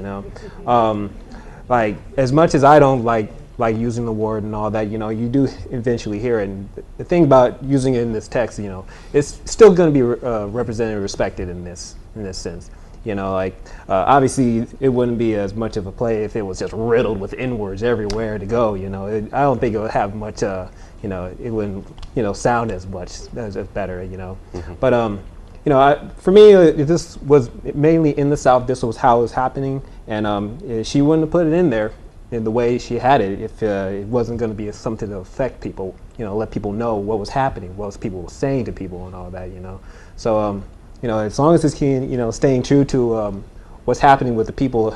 Like, as much as I don't like like using the word and all that, you know, you do eventually hear it. And the thing about using it in this text, you know, it's still going to be represented and respected in this sense. You know, like obviously it wouldn't be as much of a play if it was just riddled with N-words everywhere to go. You know, I don't think it would have much. You know, it wouldn't, you know, sound as much as better. You know, but you know, for me, this was mainly in the South. This was how it was happening, and she wouldn't have put it in there in the way she had it if it wasn't going to be something to affect people. You know, let people know what was happening, what was people were saying to people, and all that. You know, so. You know, as long as it's you know, staying true to what's happening with the people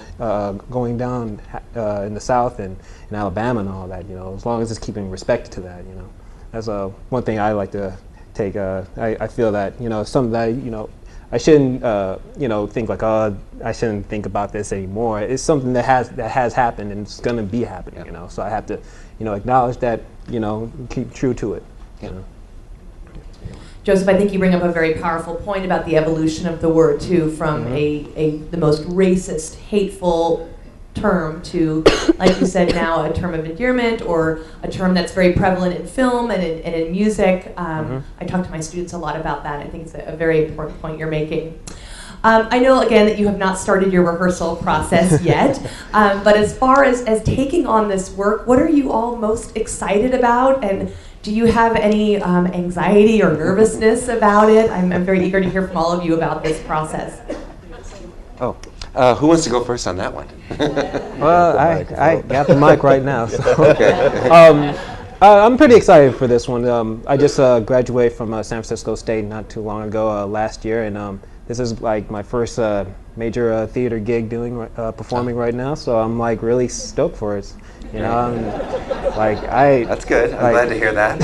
going down in the South and in Alabama and all that, you know, as long as it's keeping respect to that, you know, that's one thing I like to take. I feel that, you know, something that, you know, I shouldn't, you know, think like, oh, I shouldn't think about this anymore. It's something that has happened and it's going to be happening, you know. So I have to, you know, acknowledge that, you know, keep true to it, you know. Joseph, I think you bring up a very powerful point about the evolution of the word too, from the most racist, hateful term to, like you said, now a term of endearment or a term that's very prevalent in film and in music. I talk to my students a lot about that. I think it's a very important point you're making. I know, again, that you have not started your rehearsal process yet, but as far as taking on this work, what are you all most excited about? And do you have any anxiety or nervousness about it? I'm very eager to hear from all of you about this process. Oh, who wants to go first on that one? Well, I got the mic right now. So. Okay. I'm pretty excited for this one. I just graduated from San Francisco State not too long ago, last year, and this is like my first major theater gig performing right now. So I'm like really stoked for it. You know, like That's good. I'm glad to hear that.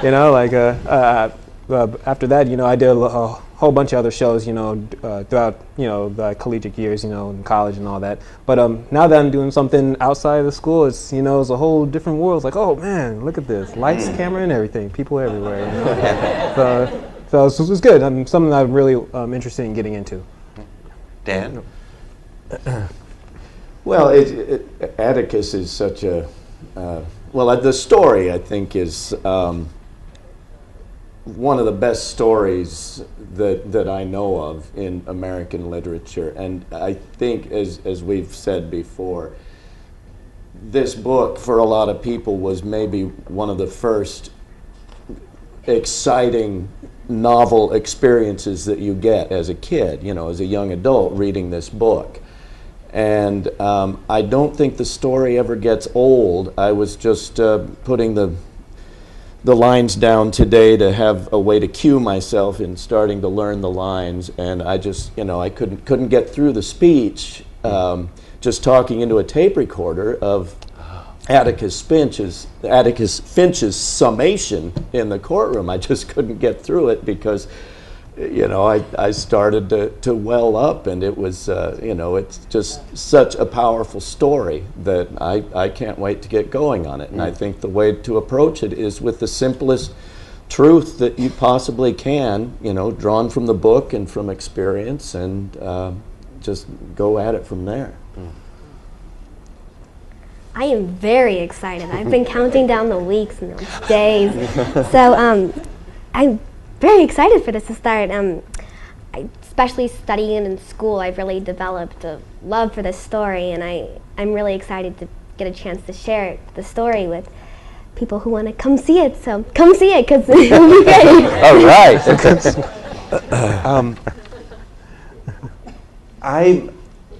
you know, like after that, you know, I did a whole bunch of other shows, you know, throughout, you know, the collegiate years, you know, in college and all that. But now that I'm doing something outside of the school, it's, you know, it's a whole different world. It's like, oh man, look at this, lights, camera, and everything, people everywhere. You know? So it's good. Something that I'm really interested in getting into. Dan? Well, Atticus is such a, well, the story, I think, is one of the best stories that I know of in American literature. And I think, as we've said before, this book, for a lot of people, was maybe one of the first exciting novel experiences that you get as a kid, you know, as a young adult reading this book. And I don't think the story ever gets old. I was just putting the lines down today to have a way to cue myself in starting to learn the lines, and I just, you know, I couldn't get through the speech just talking into a tape recorder of Atticus Finch's summation in the courtroom. I just couldn't get through it because, you know, I started to well up, and it was, you know, it's just such a powerful story that I can't wait to get going on it. And I think the way to approach it is with the simplest truth that you possibly can, you know, drawn from the book and from experience, and just go at it from there. I am very excited. I've been counting down the weeks and the days. So I'm very excited for this to start. Especially studying in school, I've really developed a love for this story, and I'm really excited to get a chance to share the story with people who want to come see it. So come see it, because it'll be great. All right.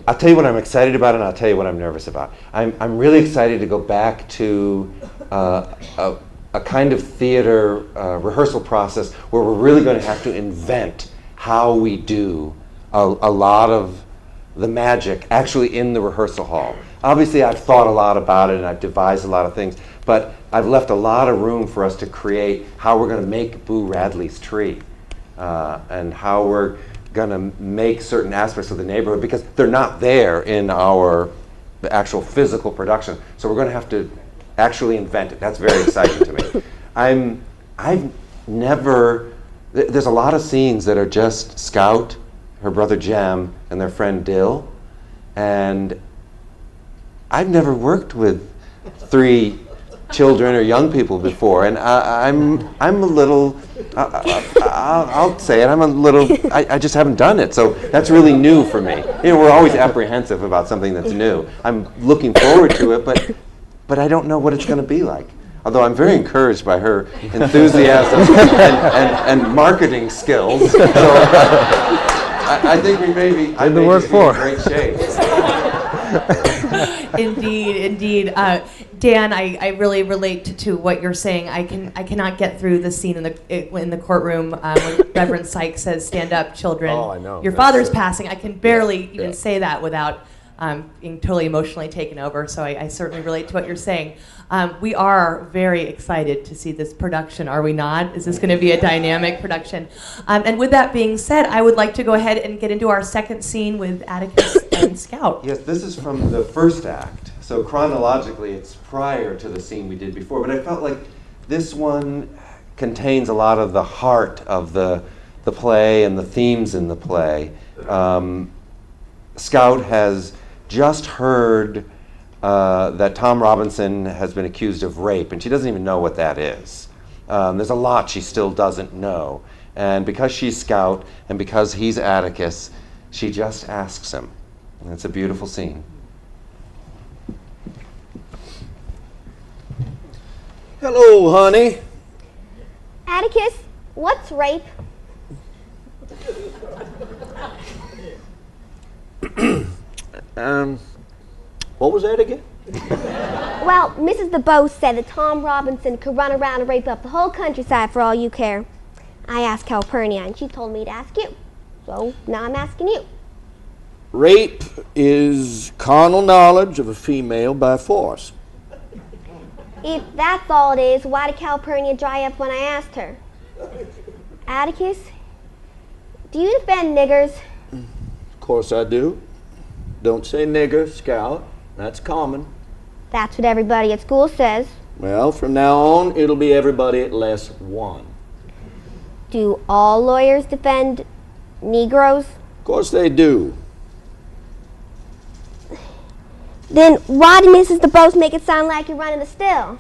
I'll tell you what I'm excited about, and I'll tell you what I'm nervous about. I'm really excited to go back to a kind of theater rehearsal process where we're really going to have to invent how we do a lot of the magic actually in the rehearsal hall. Obviously, I've thought a lot about it and I've devised a lot of things, but I've left a lot of room for us to create how we're going to make Boo Radley's tree and how we're going to make certain aspects of the neighborhood, because they're not there in the actual physical production. So we're going to have to actually invent it. That's very exciting to me. There's a lot of scenes that are just Scout, her brother Jem, and their friend Dill, and I've never worked with 3 children or young people before, and I'm a little, I'll say it, I just haven't done it, so that's really new for me. We're always apprehensive about something that's new. I'm looking forward to it, but I don't know what it's going to be like. Although I'm very encouraged by her enthusiasm and marketing skills, so I think we may be in great shape. Indeed. Dan, I really relate to what you're saying. I cannot get through the scene in the courtroom when Reverend Sykes says, "Stand up, children. Oh, I know. Your father's passing." I can barely even say that without being totally emotionally taken over. So I certainly relate to what you're saying. We are very excited to see this production, are we not? Is this going to be a dynamic production? And with that being said, I would like to go ahead and get into our second scene with Atticus and Scout. Yes, this is from the first act. So chronologically, it's prior to the scene we did before. But I felt like this one contains a lot of the heart of the play and the themes in the play. Scout has just heard that Tom Robinson has been accused of rape, and she doesn't even know what that is. There's a lot she still doesn't know. And because she's Scout and because he's Atticus, she just asks him. And it's a beautiful scene. Hello, honey. Atticus, what's rape? What was that again? Well, Mrs. DeBose said that Tom Robinson could run around and rape up the whole countryside for all you care. I asked Calpurnia, and she told me to ask you. So now I'm asking you. Rape is carnal knowledge of a female by force. If that's all it is, why did Calpurnia dry up when I asked her? Atticus, do you defend niggers? Of course I do. Don't say nigger, Scout. That's common. That's what everybody at school says. Well, from now on, it'll be everybody at less one. Do all lawyers defend Negroes? Of course they do. Then why did Mrs. DeBose make it sound like you're running a still?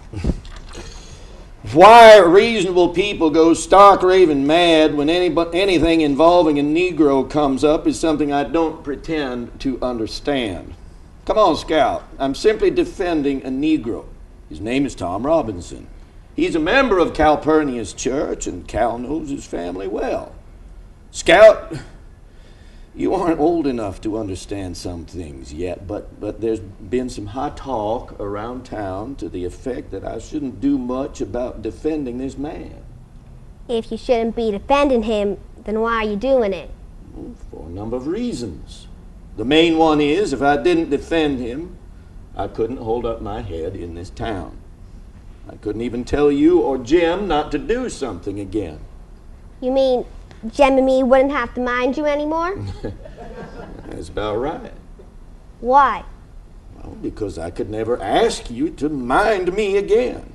Why reasonable people go stark raving mad when anything involving a Negro comes up is something I don't pretend to understand. Come on, Scout. I'm simply defending a Negro. His name is Tom Robinson. He's a member of Calpurnia's church, and Cal knows his family well. Scout, you aren't old enough to understand some things yet, but there's been some hot talk around town to the effect that I shouldn't do much about defending this man. If you shouldn't be defending him, then why are you doing it? For a number of reasons. The main one is, if I didn't defend him, I couldn't hold up my head in this town. I couldn't even tell you or Jim not to do something again. You mean Jem and me wouldn't have to mind you anymore? That's about right. Why? Well, because I could never ask you to mind me again.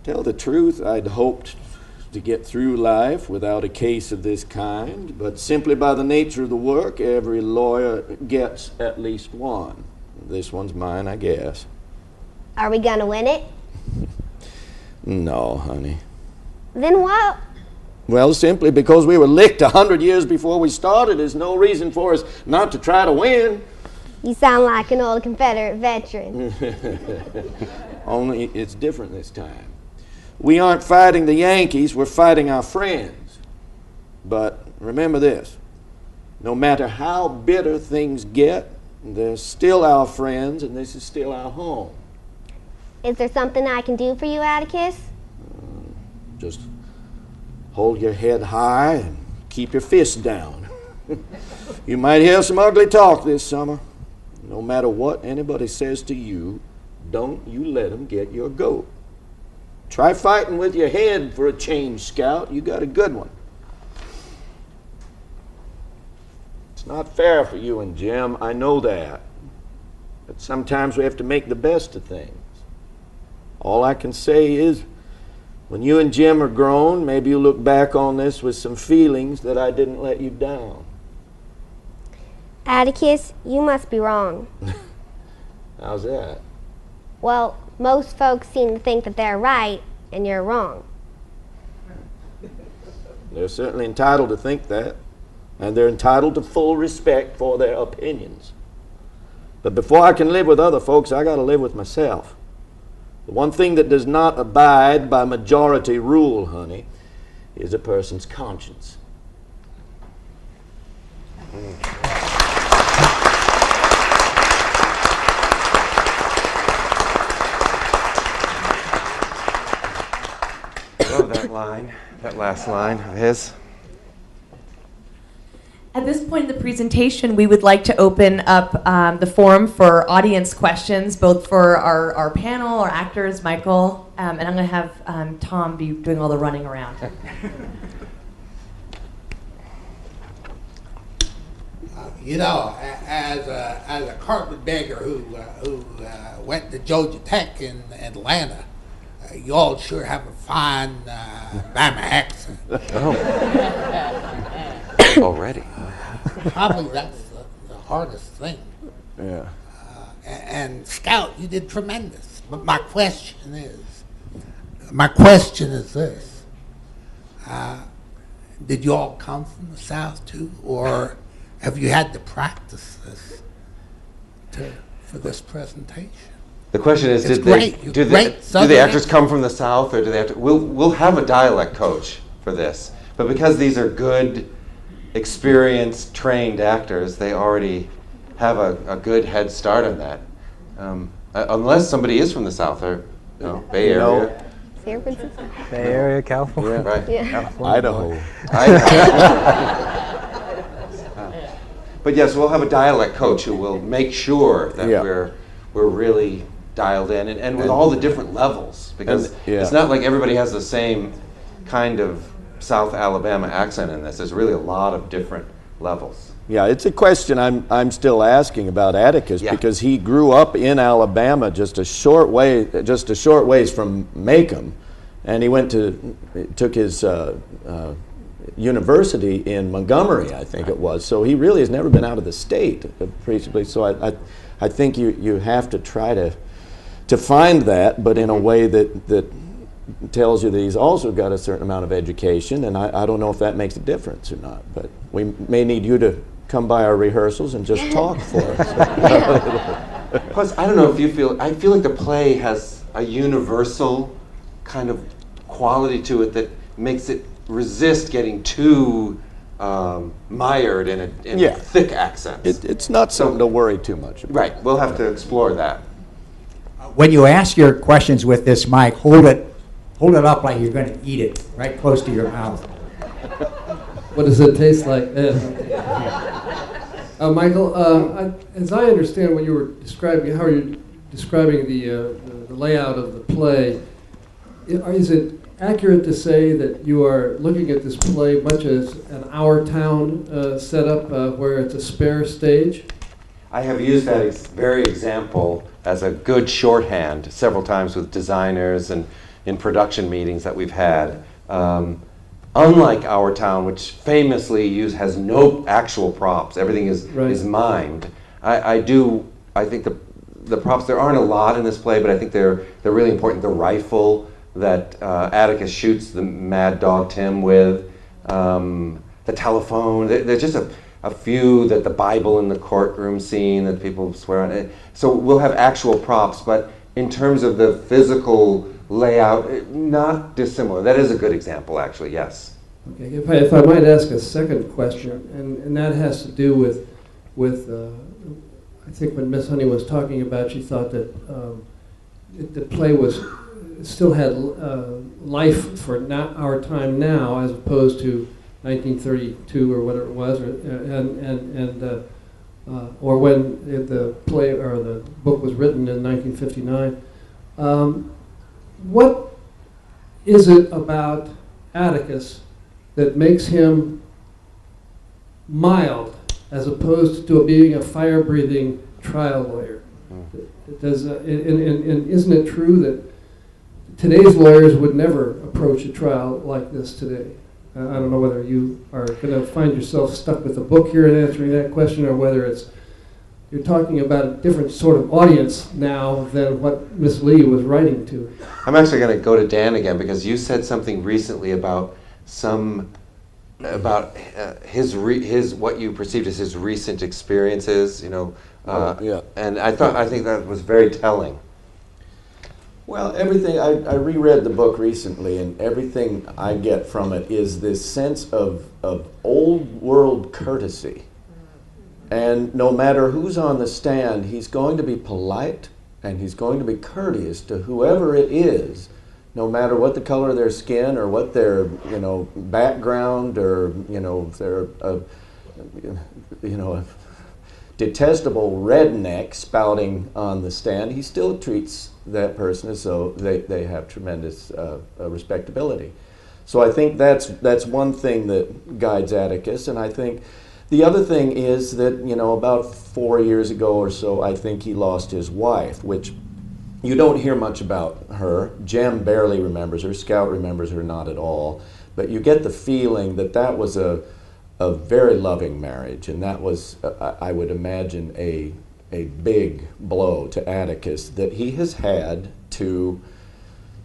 Tell the truth, I'd hoped to get through life without a case of this kind, but simply by the nature of the work, every lawyer gets at least one. This one's mine, I guess. Are we gonna win it? No, honey. Then what? Well, simply because we were licked 100 years before we started, there's no reason for us not to try to win. You sound like an old Confederate veteran. Only it's different this time. We aren't fighting the Yankees, we're fighting our friends. But remember this, no matter how bitter things get, they're still our friends and this is still our home. Is there something I can do for you, Atticus? Just hold your head high and keep your fists down. You might hear some ugly talk this summer. No matter what anybody says to you, don't you let them get your goat. Try fighting with your head for a change, Scout. You got a good one. It's not fair for you and Jim, I know that. But sometimes we have to make the best of things. All I can say is, when you and Jim are grown, maybe you'll look back on this with some feelings that I didn't let you down. Atticus, you must be wrong. How's that? Well, most folks seem to think that they're right and you're wrong. They're certainly entitled to think that, and they're entitled to full respect for their opinions. But before I can live with other folks, I got to live with myself. The one thing that does not abide by majority rule, honey, is a person's conscience. I love that line, that last line of his. At this point in the presentation, we would like to open up the forum for audience questions, both for our panel, our actors, Michael, and I'm going to have Tom be doing all the running around. You know, as a carpetbagger who went to Georgia Tech in Atlanta, you all sure have a fine Bama accent. Already. Probably that's the hardest thing. Yeah. And Scout, you did tremendous. But my question is this: did you all come from the South too, or have you had to practice this for this presentation? The question is, It's do great. the Southern actors come from the South, or do they have to? We'll have a dialect coach for this, but because these are good, experienced, trained actors, they already have a good head start on that. Unless somebody is from the South or Bay Area. San Francisco. Bay Area, California. Right. Yeah. Idaho. But yes, we'll have a dialect coach who will make sure that Yeah. we're really dialed in, and with all the different levels, because it's not like everybody has the same kind of South Alabama accent in this. There's really a lot of different levels. Yeah, it's a question I'm still asking about Atticus, because he grew up in Alabama just a short ways from Macomb, and he took his university in Montgomery, I think it was. So he really has never been out of the state appreciably. So I think you have to try to find that, but in a way that tells you that he's also got a certain amount of education, and I don't know if that makes a difference or not, but we may need you to come by our rehearsals and just talk for us. Plus, I don't know if you feel, I feel like the play has a universal kind of quality to it that makes it resist getting too mired in a thick accent. It's not something to worry too much about. Right, we'll have to explore that. When you ask your questions with this mic, hold it up like you're going to eat it, right close to your mouth. What does it taste like? Michael, as I understand what you were describing, how you're describing the layout of the play, is it accurate to say that you are looking at this play much as an Our Town setup where it's a spare stage? I have used that very example as a good shorthand several times with designers and in production meetings that we've had. Unlike Our Town, which famously has no actual props, everything is mimed. I think the props, there aren't a lot in this play, but I think they're really important. The rifle that Atticus shoots the mad dog Tim with, the telephone, there's just a few, that the Bible in the courtroom scene that people swear on. So we'll have actual props, but in terms of the physical layout, not dissimilar. That is a good example, actually, yes. Okay, if I might ask a second question, and that has to do with I think when Miss Honey was talking about, she thought that the play still had life for our time now, as opposed to 1932 or whatever it was, or when the play or the book was written in 1959. What is it about Atticus that makes him mild as opposed to being a fire-breathing trial lawyer? And isn't it true that today's lawyers would never approach a trial like this today? I don't know whether you are going to find yourself stuck with a book here in answering that question, or whether it's you're talking about a different sort of audience now than what Miss Lee was writing to. I'm actually going to go to Dan again because you said something recently about his what you perceived as his recent experiences, you know. Yeah. And I think that was very telling. Well, everything, I reread the book recently, and everything I get from it is this sense of old world courtesy. And no matter who's on the stand, he's going to be polite and he's going to be courteous to whoever it is, no matter what the color of their skin or what their, you know, background, or, you know, if they're a detestable redneck spouting on the stand, he still treats that person as though they have tremendous respectability. So I think that's one thing that guides Atticus, and I think the other thing is that, you know, about 4 years ago or so, I think he lost his wife, which you don't hear much about her. Jem barely remembers her. Scout remembers her not at all. But you get the feeling that that was a very loving marriage, and that was, I would imagine, a big blow to Atticus that he has had to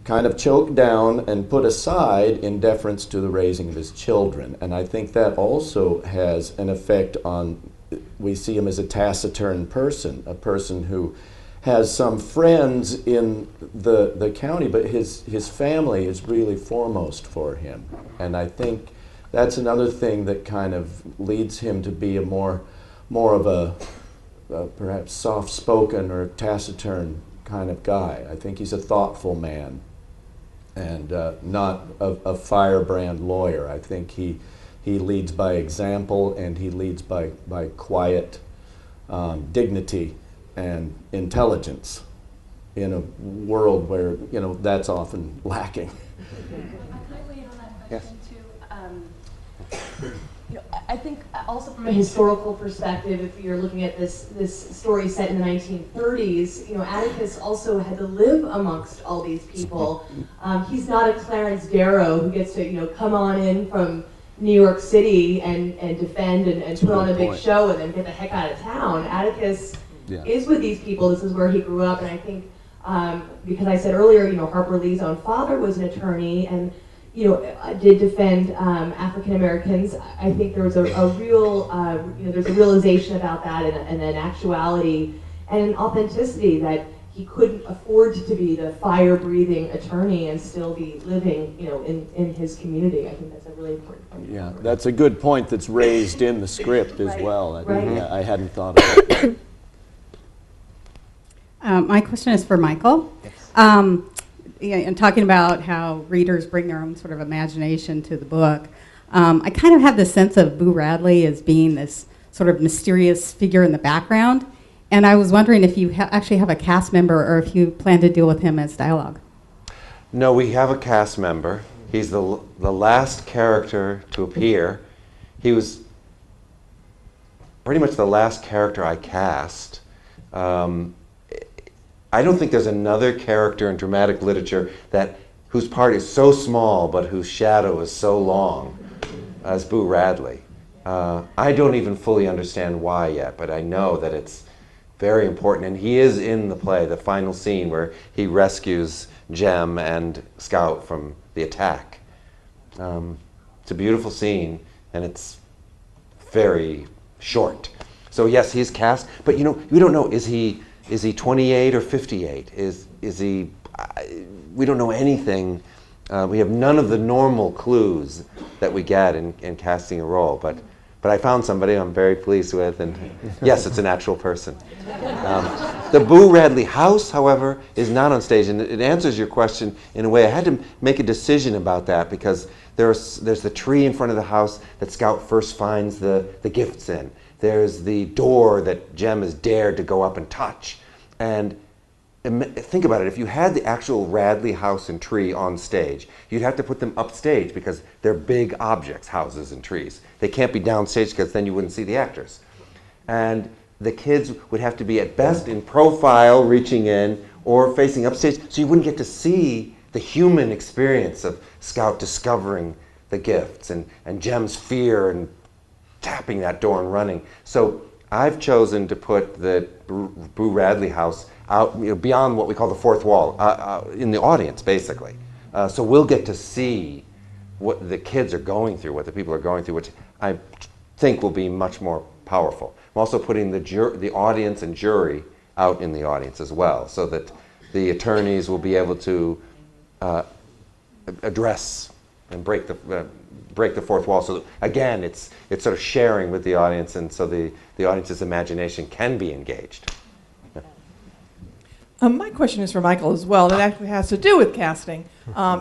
kind of choke down and put aside in deference to the raising of his children. And I think that also has an effect on, we see him as a taciturn person, a person who has some friends in the county, but his family is really foremost for him. And I think that's another thing that kind of leads him to be a more of a perhaps soft-spoken or taciturn kind of guy. I think he's a thoughtful man and not a firebrand lawyer. I think he leads by example, and he leads by quiet dignity and intelligence in a world where, you know, that's often lacking. Can I weigh in on that question Yes. too? You know, I think also from a historical perspective, if you're looking at this story set in the 1930s, you know, Atticus also had to live amongst all these people. He's not a Clarence Darrow who gets to, you know, come on in from New York City and defend and put on a big show and then get the heck out of town. Atticus is with these people. This is where he grew up, and I think because I said earlier, you know, Harper Lee's own father was an attorney and, you know, did defend African Americans. I think there was a real, you know, there's a realization about that and an actuality and an authenticity that he couldn't afford to be the fire-breathing attorney and still be living, you know, in his community. I think that's a really important point. Yeah, that's a good point that's raised in the script as well. I hadn't thought of that. My question is for Michael. Yeah, and talking about how readers bring their own sort of imagination to the book, I kind of have the sense of Boo Radley as being this sort of mysterious figure in the background, and I was wondering if you actually have a cast member or if you plan to deal with him as dialogue. No, we have a cast member. He's the last character to appear. He was pretty much the last character I cast. I don't think there's another character in dramatic literature whose part is so small but whose shadow is so long as Boo Radley. I don't even fully understand why yet, but I know that it's very important. And he is in the play, the final scene where he rescues Jem and Scout from the attack. It's a beautiful scene, and it's very short. So yes, he's cast, but you know, we don't know, is he 28 or 58? Is he? We don't know anything. We have none of the normal clues that we get in casting a role. But I found somebody I'm very pleased with, and yes, it's an actual person. The Boo Radley house, however, is not on stage, and it answers your question in a way. I had to make a decision about that because there's the tree in front of the house that Scout first finds the gifts in. There's the door that Jem has dared to go up and touch. And think about it, if you had the actual Radley house and tree on stage, you'd have to put them upstage because they're big objects, houses and trees. They can't be downstage because then you wouldn't see the actors. And the kids would have to be at best in profile, reaching in, or facing upstage, so you wouldn't get to see the human experience of Scout discovering the gifts and Jem's fear and tapping that door and running. So I've chosen to put the Boo Radley house out, beyond what we call the fourth wall, in the audience, basically. So we'll get to see what the kids are going through, what the people are going through, which I think will be much more powerful. I'm also putting the audience and jury out in the audience as well, so that the attorneys will be able to address and break the fourth wall. So again, it's sort of sharing with the audience, and so the audience's imagination can be engaged. My question is for Michael as well. That actually has to do with casting,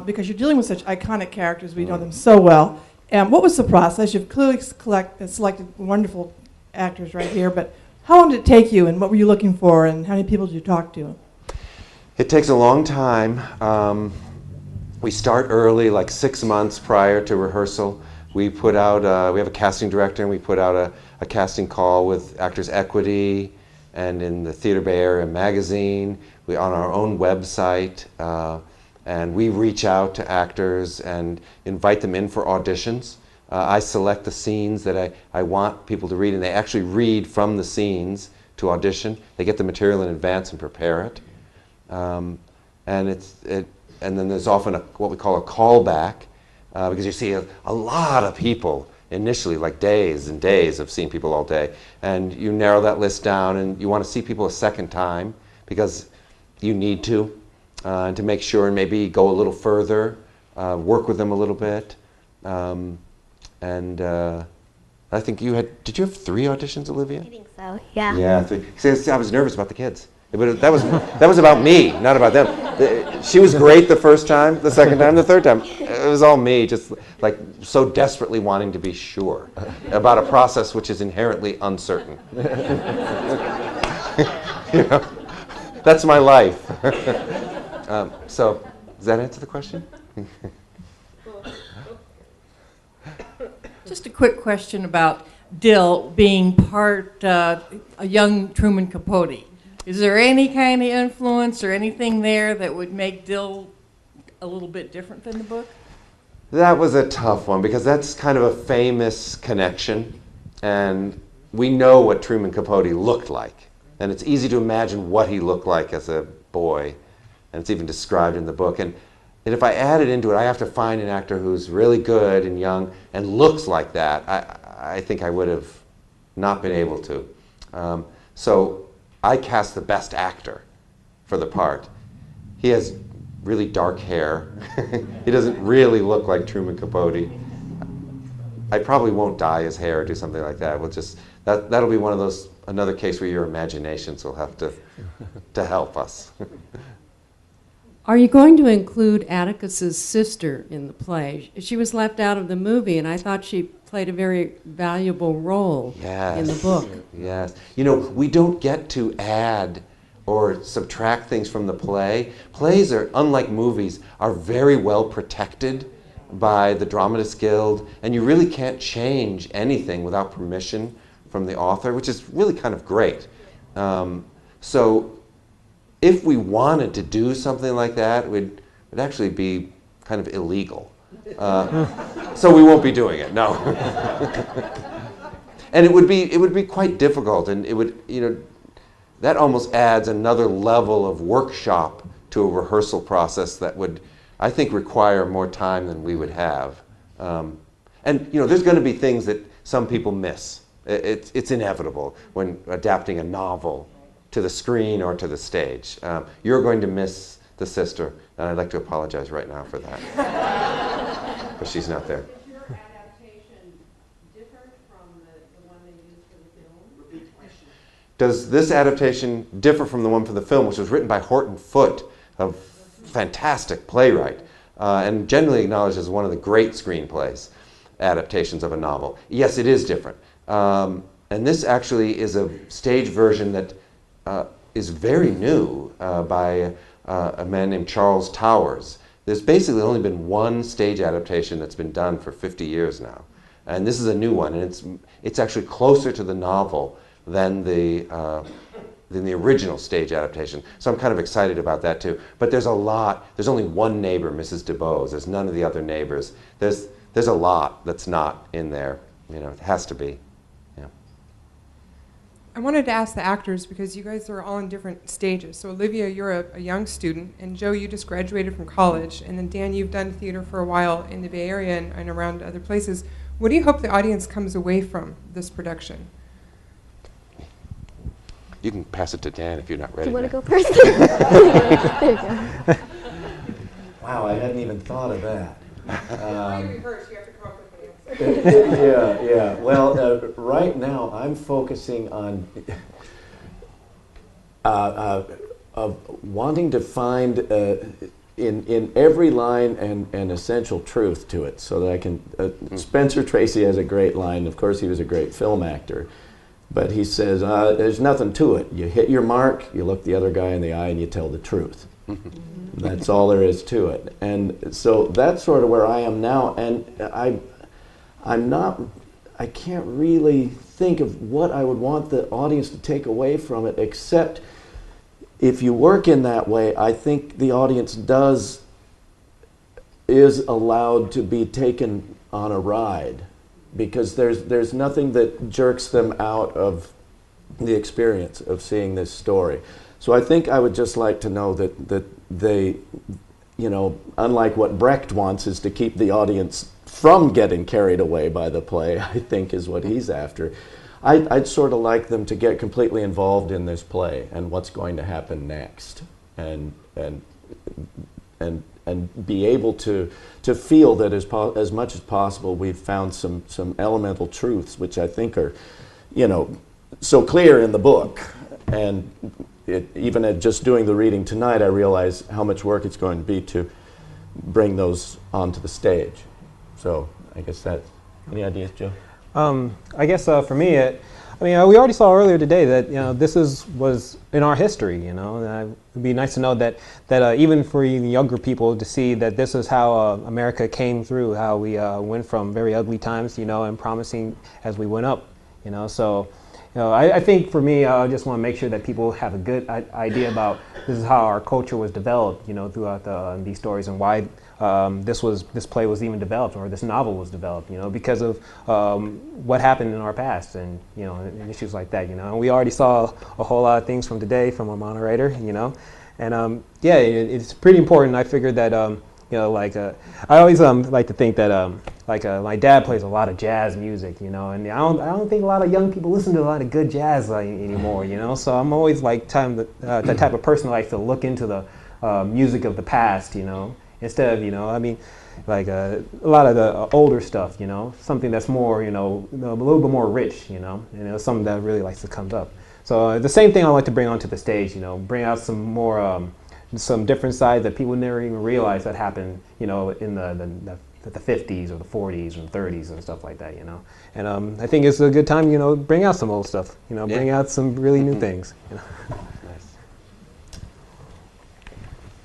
because you're dealing with such iconic characters. We know them so well. And what was the process? You've clearly selected wonderful actors right here, but how long did it take you, and what were you looking for, and how many people did you talk to? It takes a long time. We start early, like 6 months prior to rehearsal. We put out, we have a casting director, and we put out a casting call with Actors Equity and in the Theater Bay Area magazine. We on our own website, and we reach out to actors and invite them in for auditions. I select the scenes that I want people to read, and they actually read from the scenes to audition. They get the material in advance and prepare it. And then there's often what we call a callback, because you see a lot of people initially, like days and days of seeing people all day. And you narrow that list down, and you want to see people a second time because you need to, and to make sure and maybe go a little further, work with them a little bit. I think did you have 3 auditions, Olivia? I think so, yeah. Yeah, 3. See, I was nervous about the kids. But that was about me, not about them. She was great the first time, the second time, the third time. It was all me, just like so desperately wanting to be sure about a process which is inherently uncertain. That's my life. So, does that answer the question? Just a quick question about Dill being part a young Truman Capote. Is there any kind of influence or anything there that would make Dill a little bit different than the book? That was a tough one because that's kind of a famous connection, and we know what Truman Capote looked like, and it's easy to imagine what he looked like as a boy, and it's even described in the book. And if I add it into it, I have to find an actor who's really good and young and looks like that. I think I would have not been able to. So I cast the best actor for the part. He has really dark hair. He doesn't really look like Truman Capote. I probably won't dye his hair or do something like that. We'll just that'll be one of those, another case where your imaginations will have to help us. Are you going to include Atticus's sister in the play? She was left out of the movie, and I thought she played a very valuable role in the book. Yes. We don't get to add or subtract things from the play. Plays are, unlike movies, are very well protected by the Dramatists Guild, and you really can't change anything without permission from the author, which is really kind of great. So if we wanted to do something like that, it would actually be kind of illegal. So we won't be doing it, no. And it would be quite difficult, and it would, that almost adds another level of workshop to a rehearsal process that would, I think, require more time than we would have. And there's going to be things that some people miss. It's inevitable when adapting a novel to the screen or to the stage. You're going to miss the sister, and I'd like to apologize right now for that. But she's not there. Does your adaptation differ from the one they used for the film? Repeat the question. Does this adaptation differ from the one for the film, which was written by Horton Foote, a fantastic playwright, and generally acknowledged as one of the great screenplays, adaptations of a novel? Yes, it is different. And this actually is a stage version that is very new by a man named Charles Towers. There's basically only been one stage adaptation that's been done for 50 years now. And this is a new one, and it's actually closer to the novel than the original stage adaptation. So I'm kind of excited about that too. But there's only one neighbor, Mrs. DeBose. There's none of the other neighbors. There's a lot that's not in there. It has to be. Yeah. I wanted to ask the actors, because you guys are all in different stages. So Olivia, you're a young student, and Joe, you just graduated from college, and then Dan, you've done theater for a while in the Bay Area and around other places. What do you hope the audience comes away from this production? You can pass it to Dan if you're not ready. Do you want to go first? There you go. Wow, I hadn't even thought of that. You rehearse, you have to come up with an answer. Yeah. Well, right now I'm focusing on wanting to find in every line an essential truth to it, so that I can. Spencer Tracy has a great line. Of course, he was a great film actor, but he says, "There's nothing to it. You hit your mark, you look the other guy in the eye, and you tell the truth." That's all there is to it. And so that's sort of where I am now. And I can't really think of what I would want the audience to take away from it, except if you work in that way, I think the audience is allowed to be taken on a ride, because there's nothing that jerks them out of the experience of seeing this story. So I think I would just like to know that they, unlike what Brecht wants, is to keep the audience from getting carried away by the play, I think is what he's after. I'd sort of like them to get completely involved in this play and what's going to happen next, and be able to feel that as much as possible we've found some elemental truths which I think are, so clear in the book. And even at just doing the reading tonight, I realize how much work it's going to be to bring those onto the stage. So I guess that. Any ideas, Joe? I guess for me, we already saw earlier today that this was in our history. And it'd be nice to know that even for younger people to see that this is how America came through, how we went from very ugly times, and promising as we went up. So. I think for me, I just want to make sure that people have a good idea about this is how our culture was developed, throughout these stories, and why this play was even developed, or this novel was developed, because of what happened in our past, and and issues like that, And we already saw a whole lot of things from today from our moderator, and it's pretty important. I figured that I always like to think that my dad plays a lot of jazz music, and I don't think a lot of young people listen to a lot of good jazz anymore, So I'm always the type of person that likes to look into the music of the past, instead of a lot of the older stuff, something that's more a little bit more rich, and something that really likes to come up. So the same thing I like to bring onto the stage, bring out some more some different sides that people never even realized that happened, in the 50s or the 40s and 30s and stuff like that, And I think it's a good time, bring out some old stuff, bring out some really new things. Nice.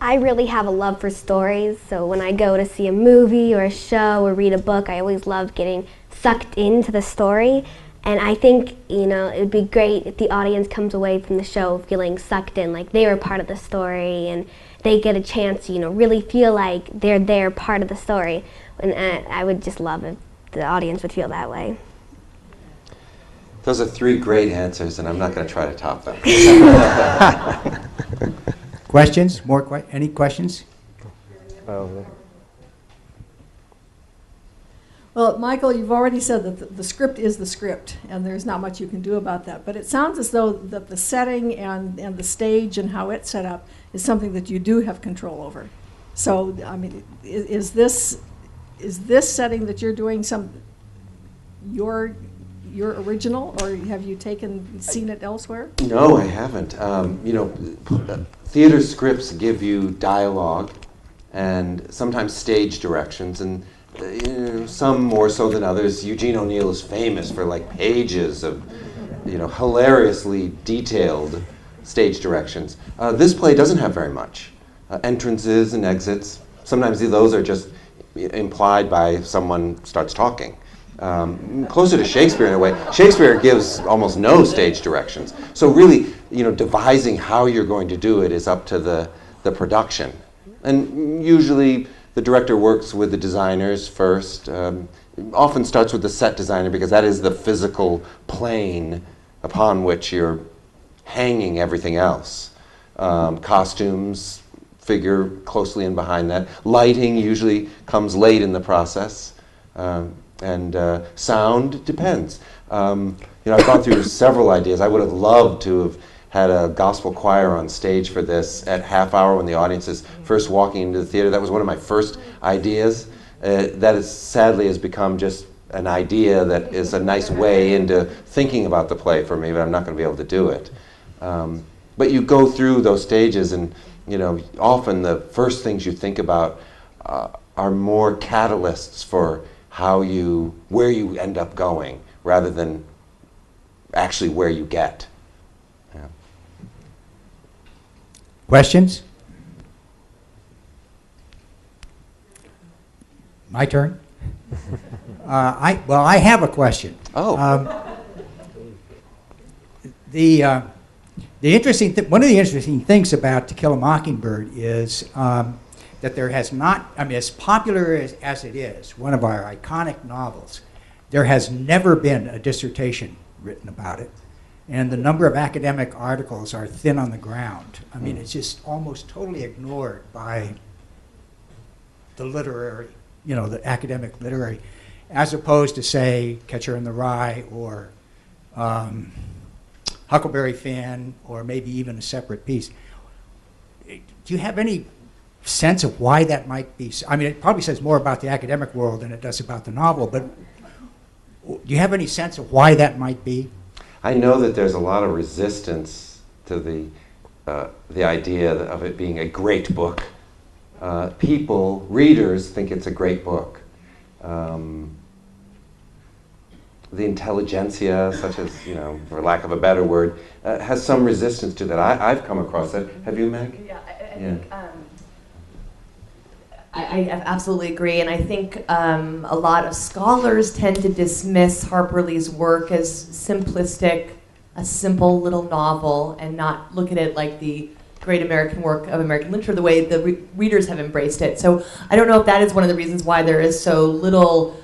I really have a love for stories, so when I go to see a movie or a show or read a book, I always love getting sucked into the story. And I think, it would be great if the audience comes away from the show feeling sucked in, like they were part of the story, and they get a chance to, really feel like they're part of the story. And I would just love if the audience would feel that way. Those are three great answers, and I'm not going to try to top them. Questions? Any questions? Well, Michael, you've already said that the script is the script, and there's not much you can do about that. But it sounds as though that the setting and the stage and how it's set up is something that you do have control over. So, is this setting that you're doing your original, or have you seen it elsewhere? No, I haven't. Theater scripts give you dialogue and sometimes stage directions, and some more so than others. Eugene O'Neill is famous for pages of hilariously detailed stage directions. This play doesn't have very much. Entrances and exits. Sometimes those are just implied by someone starts talking. Closer to Shakespeare in a way. Shakespeare gives almost no stage directions. So really, devising how you're going to do it is up to the production. And usually the director works with the designers first. Often starts with the set designer, because that is the physical plane upon which you're hanging everything else. Costumes figure closely in behind that. Lighting usually comes late in the process. And sound depends. I've gone through several ideas. I would have loved to have had a gospel choir on stage for this at half hour when the audience is first walking into the theater. That was one of my first ideas. That is sadly has become just an idea that is a nice way into thinking about the play for me, but I'm not going to be able to do it. But you go through those stages, and often the first things you think about are more catalysts for where you end up going, rather than actually where you get. Yeah. Questions? My turn? I have a question. Oh. One of the interesting things about To Kill a Mockingbird is that there has not, as popular as it is, one of our iconic novels, there has never been a dissertation written about it. And the number of academic articles are thin on the ground. It's just almost totally ignored by the literary, the academic literary, as opposed to, say, Catcher in the Rye or Huckleberry Finn, or maybe even a separate piece. Do you have any sense of why that might be? It probably says more about the academic world than it does about the novel, but do you have any sense of why that might be? I know that there's a lot of resistance to the idea of it being a great book. Readers think it's a great book. The intelligentsia, such as, for lack of a better word, has some resistance to that. I've come across that. Have you, Meg? Yeah, I think I absolutely agree, and I think a lot of scholars tend to dismiss Harper Lee's work as simplistic, a simple little novel, and not look at it like the great American work of American literature, the way the readers have embraced it. So I don't know if that is one of the reasons why there is so little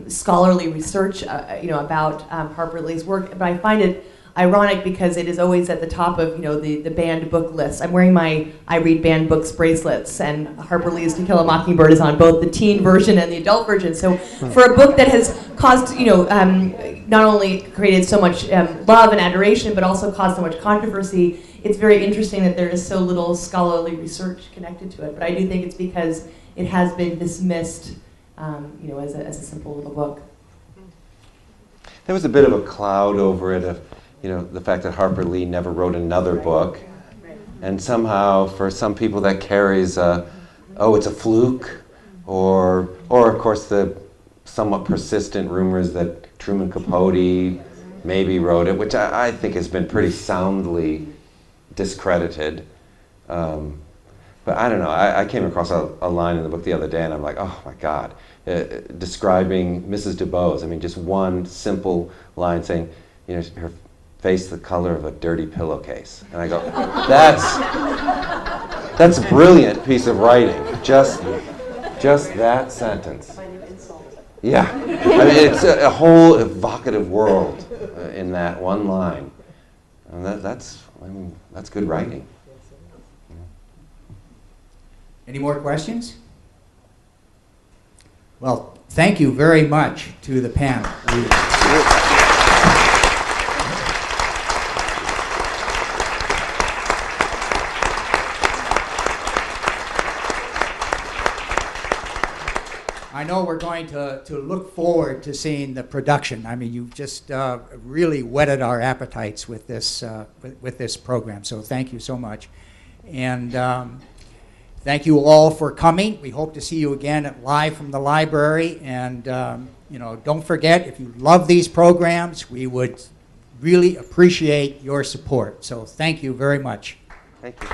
scholarly research, about Harper Lee's work. But I find it ironic because it is always at the top of, the banned book list. I'm wearing my I Read Banned Books bracelets, and Harper Lee's To Kill a Mockingbird is on both the teen version and the adult version. So for a book that has caused, not only created so much love and adoration, but also caused so much controversy, it's very interesting that there is so little scholarly research connected to it. But I do think it's because it has been dismissed as a simple little book. There was a bit of a cloud over it of, the fact that Harper Lee never wrote another book. And somehow, for some people, that carries it's a fluke, or of course the somewhat persistent rumors that Truman Capote maybe wrote it, which I think has been pretty soundly discredited. But I don't know, I came across a line in the book the other day, and I'm like, oh my God, describing Mrs. DuBose. Just one simple line saying, her face the color of a dirty pillowcase. And I go, that's a brilliant piece of writing. Just that sentence. Yeah, it's a whole evocative world in that one line. And that's good writing. Any more questions? Well, thank you very much to the panel. I know we're going to look forward to seeing the production. You've just really whetted our appetites with this program. So thank you so much, and thank you all for coming. We hope to see you again at Live from the Library. And don't forget, if you love these programs, we would really appreciate your support. So thank you very much. Thank you.